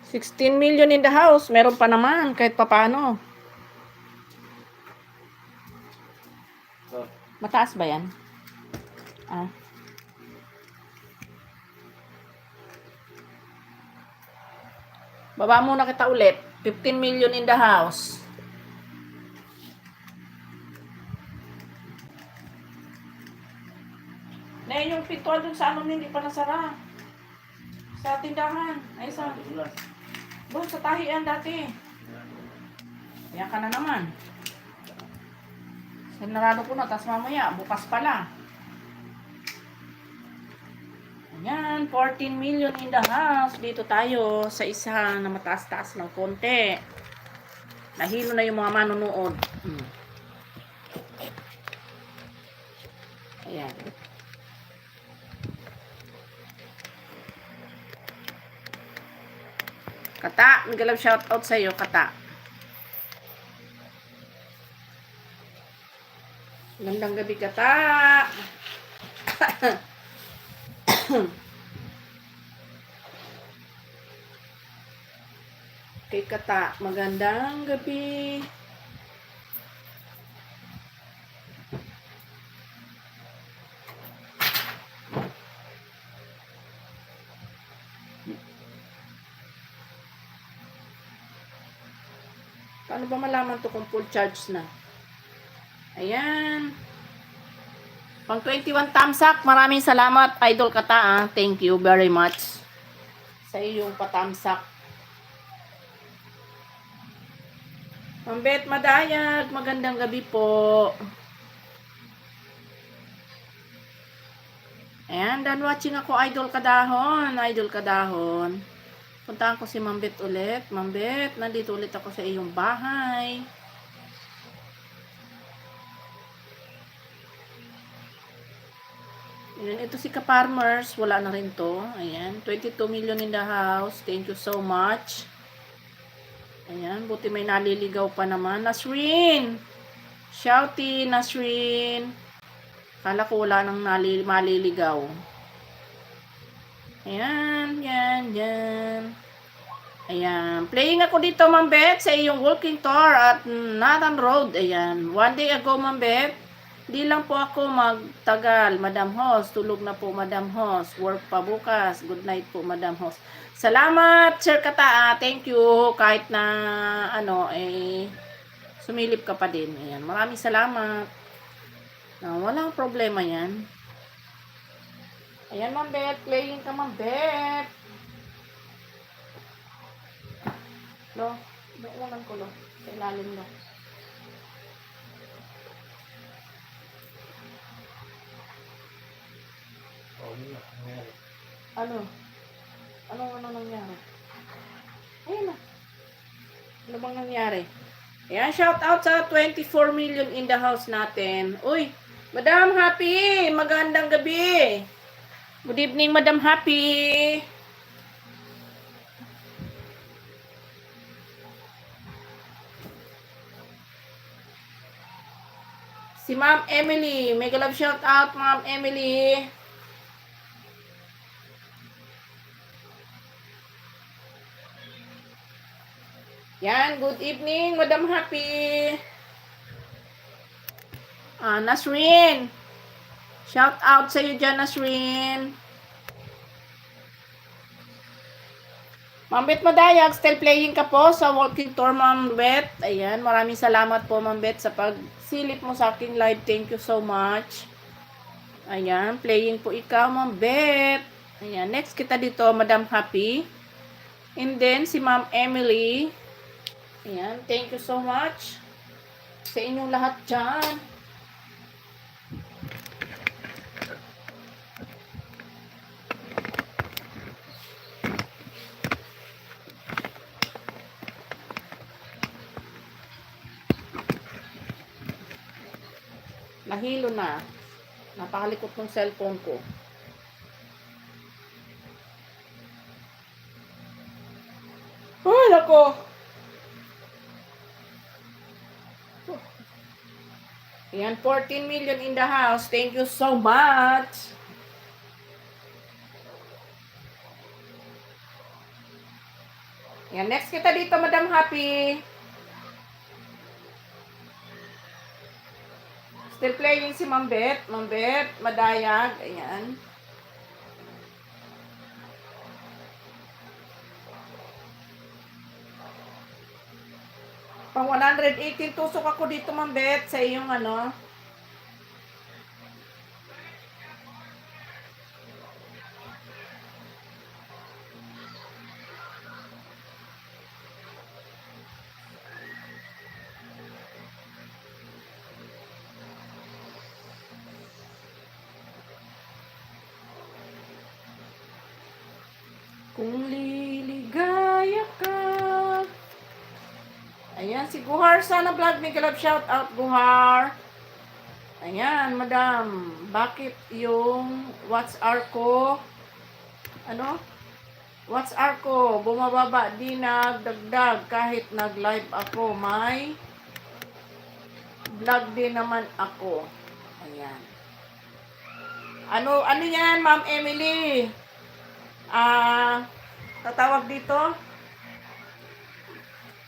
16 million in the house. Meron pa naman kahit papano. Mataas ba yan? Ah. Baba muna kita ulit. 15 million in the house. Na yung pintuan dun sa ano hindi pa nasara. Sa tindahan. Ay, sa... Doon sa tahian dati. Ayan ka na naman. Sinarado ko na, tas mamaya, bukas pala. Ayan, 14 million in the house. Dito tayo sa isa na mataas-taas ng konti. Nahilo na yung mga manonood. Ayan. Kata, magalang shoutout sa iyo, Kata. Magandang gabi, Kata. Kay Kata, magandang gabi. Paano ba malaman to kung full charge na? Ayan. Pang 21 thumbs up. Maraming salamat, Idol Kata. Thank you very much sa iyong pa-thumbs up. Mambet Madayag, magandang gabi po. Ayan, done watching ako, Idol Kadahon. Idol Kadahon. Puntahan ko si Mambet ulit. Mambet, nandito ulit ako sa iyong bahay. Ayan, ito si Ka-Farmers. Wala na rin to. Ayan, 22 million in the house. Thank you so much. Ayan, buti may naliligaw pa naman. Nasrin! Shouty, Nasrin! Kala ko wala nang maliligaw. Ayan, yan, yan. Ayan. Playing ako dito, Ma'am Beth, sa iyong walking tour at Nathan Road. Ayan. One day ago, Ma'am Beth, di lang po ako magtagal, Madam Host. Tulog na po, Madam Host. Work pa bukas. Good night po, Madam Host. Salamat, Sir Kata. Thank you. Kahit na, sumilip ka pa din. Ayan. Maraming salamat. Walang problema yan. Ayan, Ma'am Beth. Playing ka, Ma'am Beth. Lo, doon ko lo. Sa ilalim lo. Ano? Ano nangyari? Ayun na. Ano bang nangyari? Ayan, shout out sa 24 million in the house natin. Uy, Madam Happy! Magandang gabi! Good evening, Madam Happy! Si Ma'am Emily. Mega love shout out, Ma'am Emily. Yan, good evening, Madam Happy. Nasrin. Shout out sa iyo dyan, Nasrin. Ma'am Bet Madayag, still playing ka po sa walking tour, Ma'am Bet. Ayan, maraming salamat po, Ma'am Bet, sa pagsilip mo sa aking live. Thank you so much. Ayan, playing po ikaw, Ma'am Bet. Ayan, next kita dito, Madam Happy. And then, si Ma'am Emily. Ayan, thank you so much sa inyong lahat dyan. Nahilo na. Napakalikot ng cellphone ko. Ay, nako. Ayan, 14 million in the house. Thank you so much. Ayan, next kita dito, Madam Happy. Still playing si Ma'am Bet. Ma'am Bet, Madayag. Ayan. Pang 118 tusok ako dito, Ma'am Bet, sa iyong ano. Kung liligaya ka. Ayan, si Guhar sana vlog. May kalab shout out, Guhar. Ayan, madam. Bakit yung WhatsApp ko? Ano? WhatsApp ko. Bumababa. Di nagdagdag. Kahit nag-live ako. May vlog din naman ako. Ayan. Ano yan, Ma'am Emily? Tatawag dito.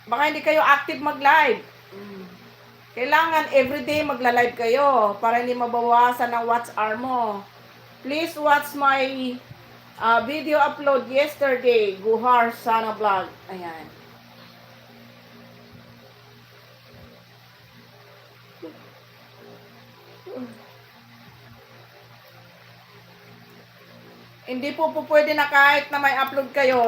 Baka hindi kayo active mag-live. Kailangan everyday magla-live kayo para hindi mabawasan ang watch hour mo. Please watch my video upload yesterday. Guhar Sana Vlog. Ayan. Hindi po pwede na kahit na may upload kayo,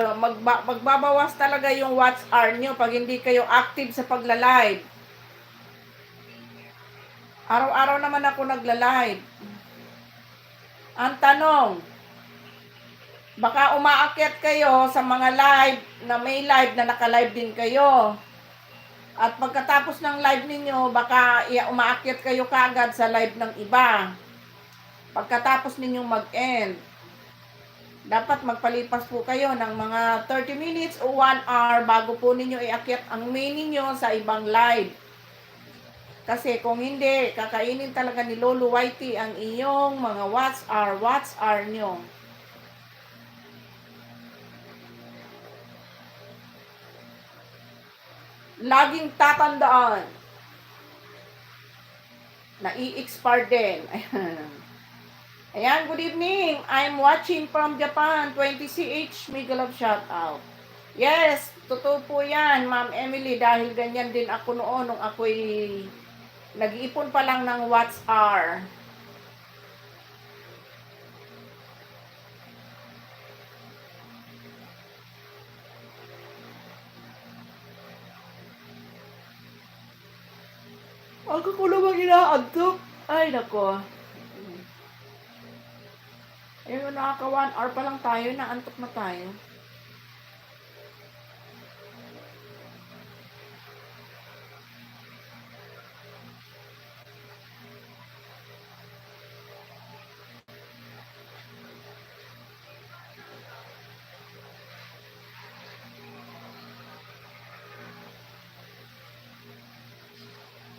magbabawas talaga yung watch hour nyo pag hindi kayo active sa pagla-live. Araw-araw naman ako nagla-live. Ang tanong, baka umaakyat kayo sa mga live na may live na naka-live din kayo. At pagkatapos ng live ninyo, baka umaakyat kayo kaagad sa live ng iba. Pagkatapos ninyong mag-end, dapat magpalipas po kayo ng mga 30 minutes o 1 hour bago po ninyo iakyat ang main ninyo sa ibang live. Kasi kung hindi, kakainin talaga ni Lolo Whitey ang iyong mga watch hour nyo. Laging tatandaan na i-expire din. Ayan, good evening. I'm watching from Japan. 20CH, mega love shout out. Yes, totoo po yan, Ma'am Emily. Dahil ganyan din ako noon nung ako'y nag-iipon pa lang ng watch hour. Ako ko naman inaantok. Ay, nako. Ayun, nakaka 1 hour pa lang tayo, naantok na tayo.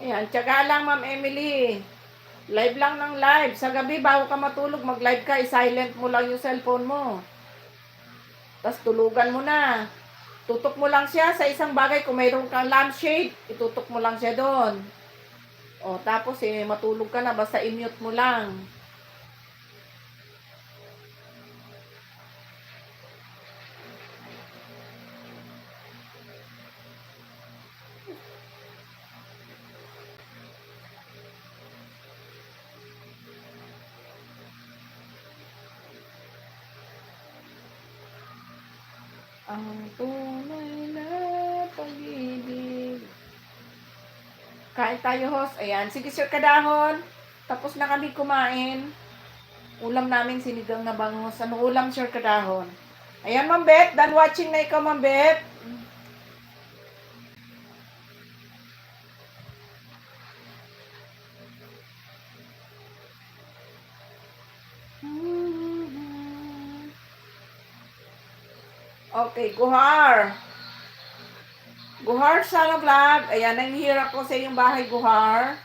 Ayan, tiyaga lang, Ma'am Emily. Live lang ng live. Sa gabi, bago ka matulog, mag-live ka, i-silent mo lang yung cellphone mo. Tapos tulugan mo na. Tutok mo lang siya sa isang bagay. Kung mayroon kang lampshade, itutok mo lang siya doon. O, tapos matulog ka na, basta i-mute mo lang. Ang tunay na pag-ibig. Kain tayo, host. Ayan. Sige, Sir Kadahon. Tapos na kami kumain. Ulam namin sinigang na bangus. Ano ulam, Sir Kadahon? Ayan, Ma'am Beth. Done watching na ikaw, Ma'am Beth. Okay, Guhar. Guhar Sala Vlog. Ayan, nanghihirap ko sa iyong bahay, Guhar.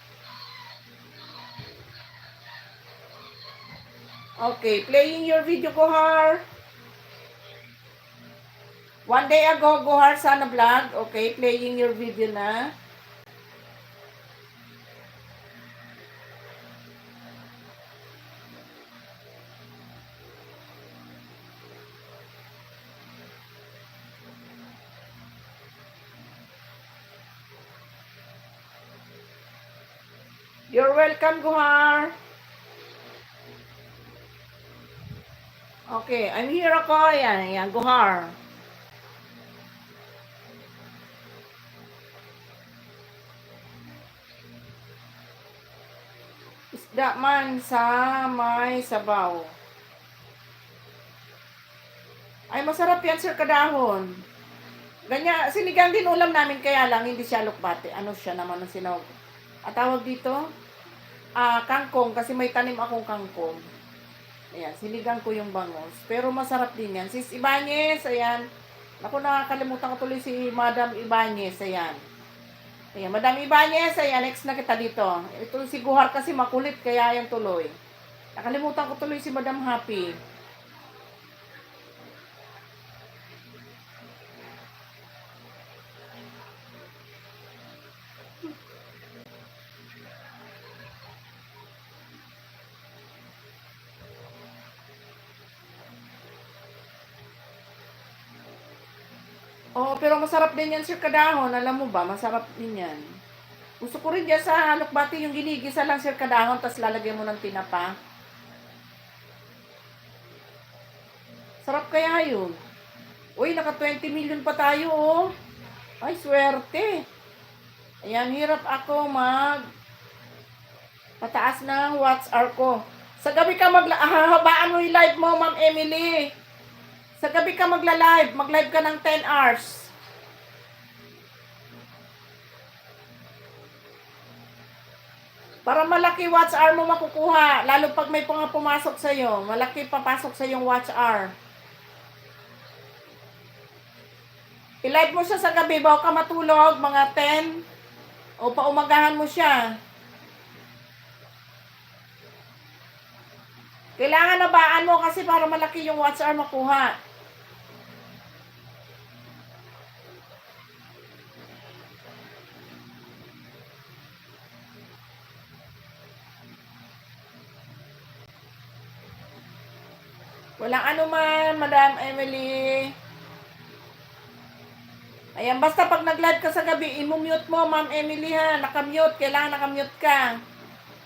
Okay, playing your video, Guhar. One day ago, Guhar Sana Vlog. Okay, playing your video na. You're welcome, Guhar. Okay, I'm here ako. Ayan, ayan, Guhar. Isda man sa may sabaw. Ay, masarap yan, Sir Kadahon. Ganyan, sinigang din ulam namin, kaya lang hindi siya lukbate. Ano siya naman ang sinawag? At tawag dito? Kangkong, kasi may tanim akong kangkong. Ayan, sinigang ko yung bangus. Pero masarap din yan. Sis Ibanez, ayan. Naku, nakakalimutan ko tuloy si Madam Ibanez, ayan. Ayan, Madam Ibanez, ayan, next na kita dito. Ito si Guhar kasi makulit, kaya yan tuloy. Nakalimutan ko tuloy si Madam Happy. Oh, pero masarap din yan, Sir Kadahon. Alam mo ba, masarap din yan. Gusto ko rin dyan sa halukbati yung ginigisa lang, Sir Kadahon, tapos lalagyan mo ng tinapa. Sarap kaya yun. Uy, naka 20 million pa tayo, oh. Ay, swerte. Ayan, hirap ako pataas ng watch hour ko. Sa gabi ka hahabaan mo yung live mo, Ma'am Emily. Sa gabi ka magla-live. Mag-live ka ng 10 hours. Para malaki watch hour mo makukuha. Lalo pag may mga pumasok sa'yo. Malaki papasok sa yung watch hour. I-live mo siya sa gabi. Bago ka matulog, mga 10. O paumagahan mo siya. Kailangan nabaan mo kasi para malaki yung watch hour makuha. Walang anuman, Madam Emily. Ayan, basta pag nag-live ka sa gabi, i-mute mo, Ma'am Emily ha. Nakamute, kailangan nakamute ka.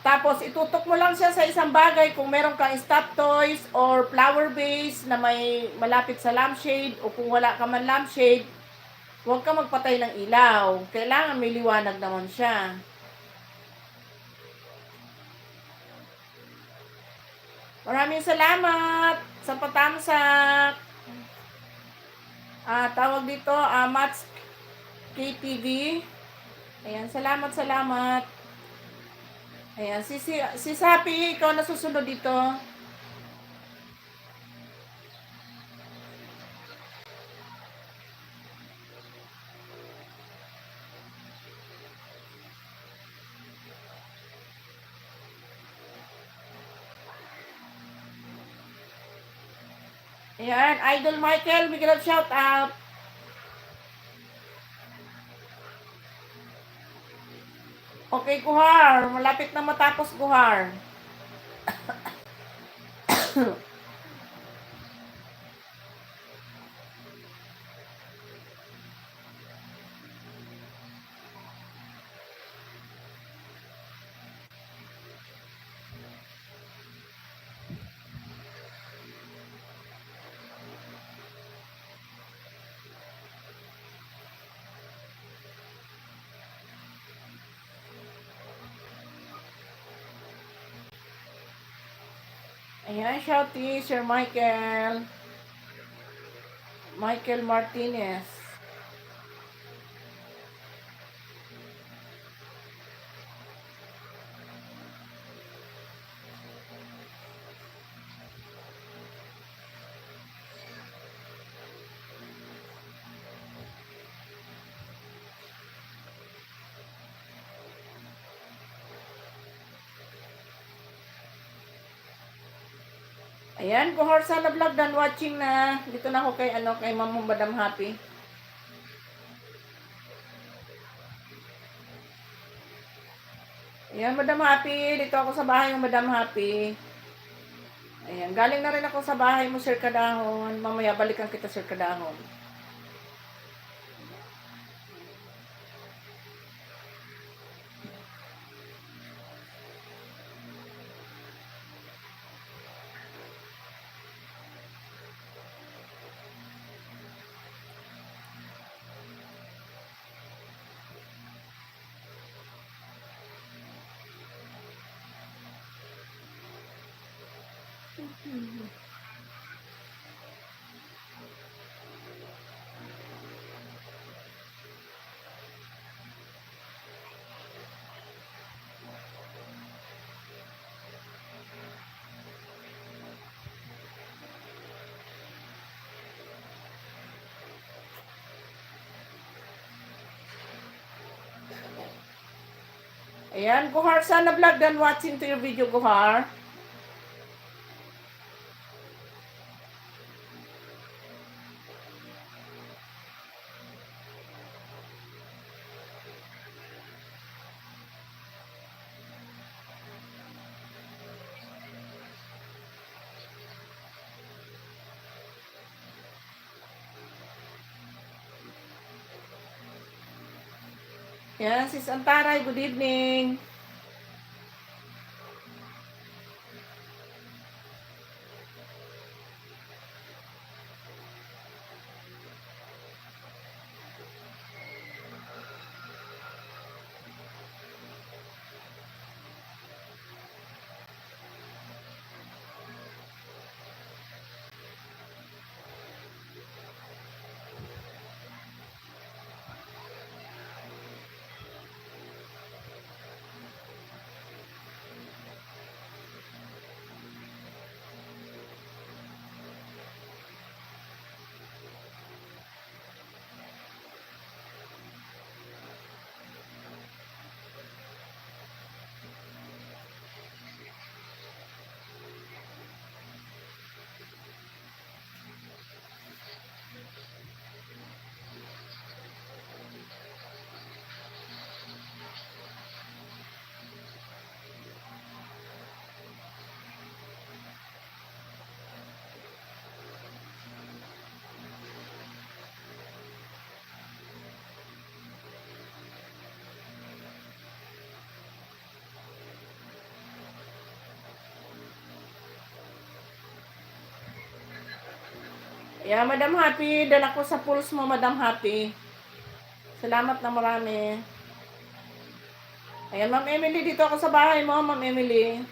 Tapos, itutok mo lang siya sa isang bagay kung meron kang stop toys or flower vase na may malapit sa lampshade o kung wala ka man lampshade, huwag ka magpatay ng ilaw. Kailangan may liwanag naman siya. Maraming salamat sa patamsak. Tawag dito, Mats KTV. Ayan, salamat. Ayan, si Sapi, ikaw na susunod dito. Ayan, Idol Michael, bigyan ng shout out. Okay, Guhar. Malapit na matapos, Guhar. Ayan, shouty, Sir Michael. Michael Martinez. Ayan, Guhar sana vlog done watching na. Dito na ako kay Ma'am Madam Happy. Ayan, Madam Happy. Dito ako sa bahay ng Madam Happy. Ayan, galing na rin ako sa bahay mo, Sir Kadahon. Mamaya balikan kita, Sir Kadahon. Ayan, Guhar, sana vlog done watching to your video, Guhar. Yan, Sis Antaray, good evening. Yeah, Madam Happy, dala ko sa pulse mo, Madam Happy. Salamat na marami. Ayan, Ma'am Emily, dito ako sa bahay mo, Ma'am Emily.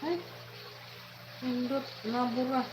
Ay, nindot, nabura.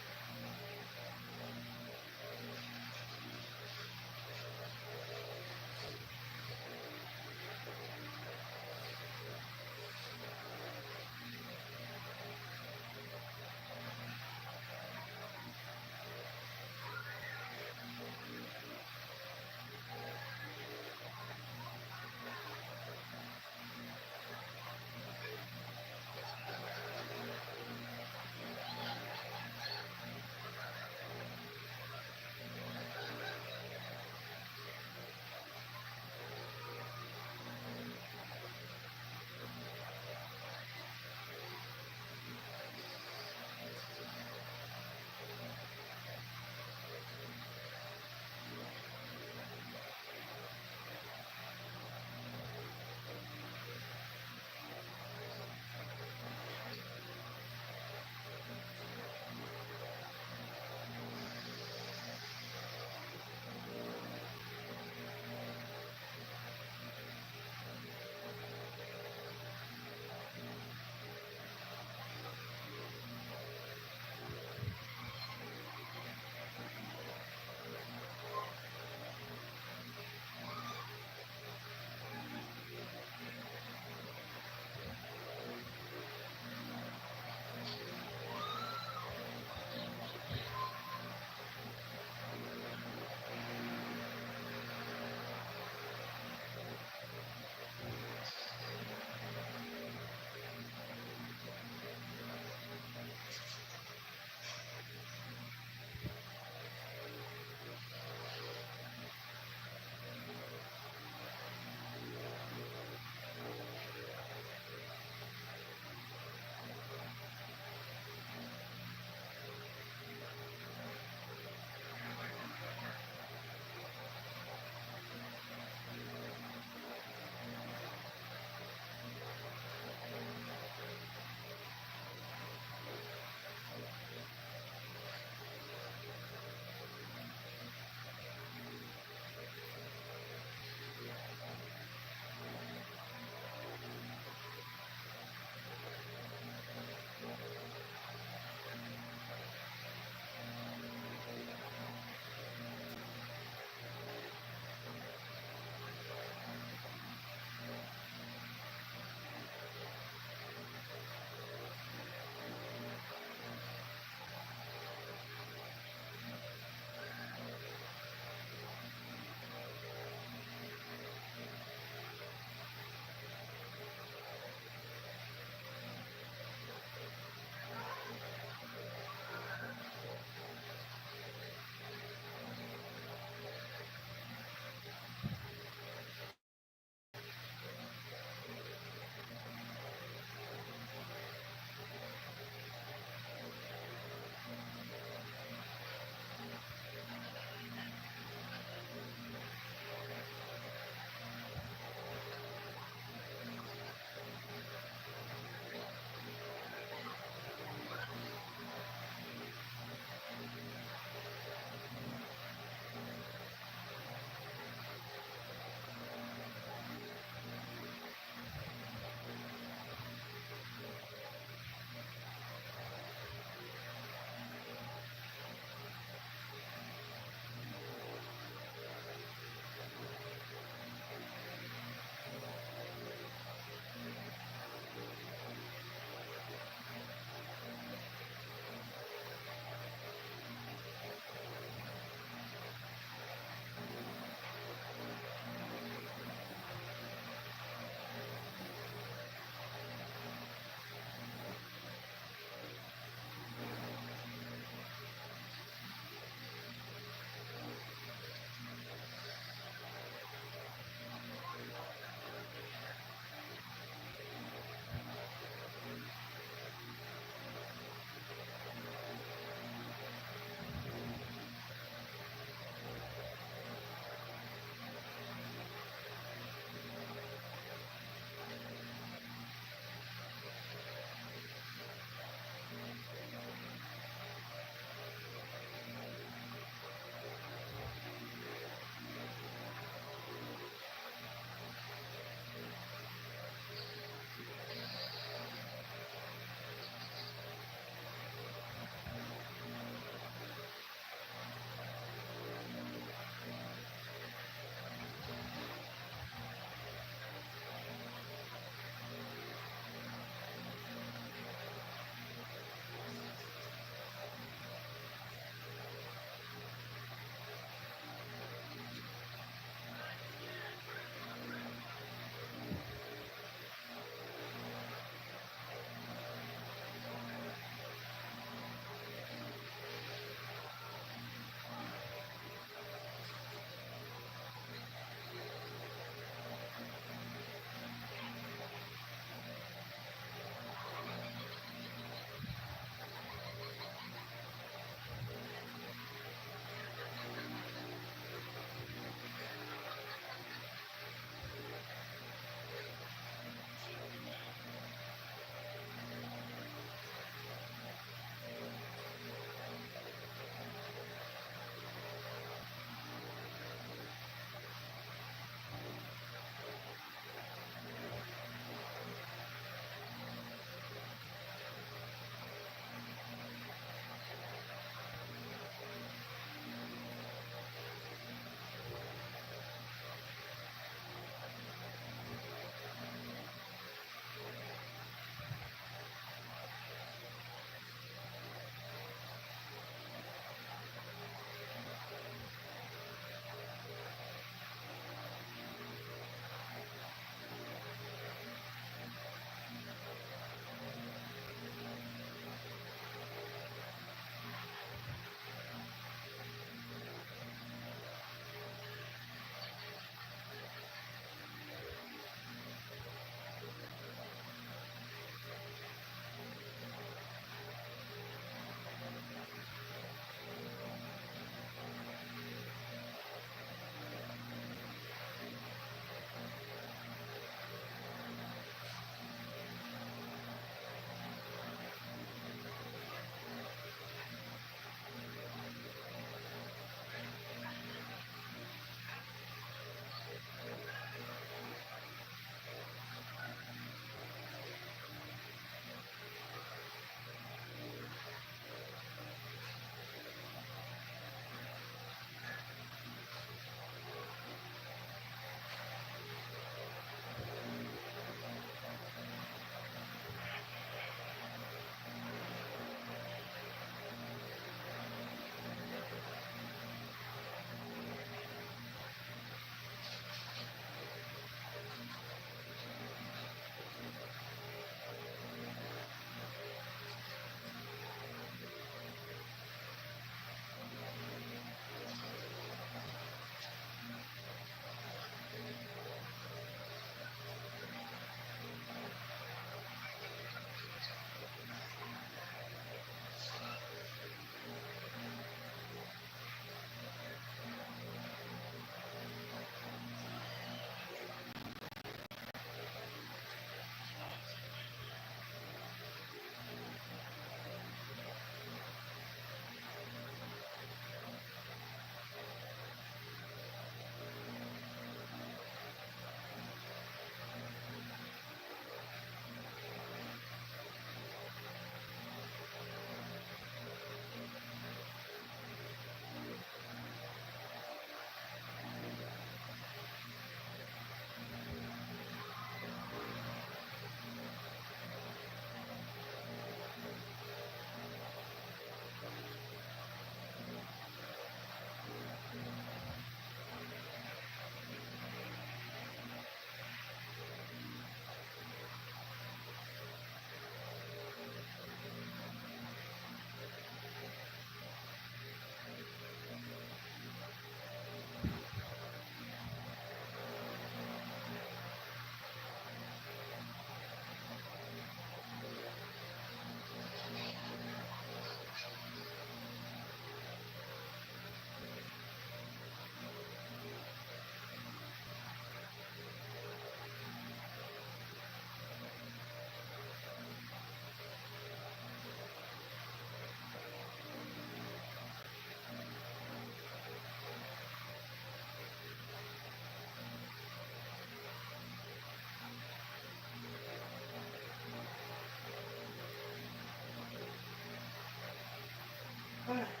Ah.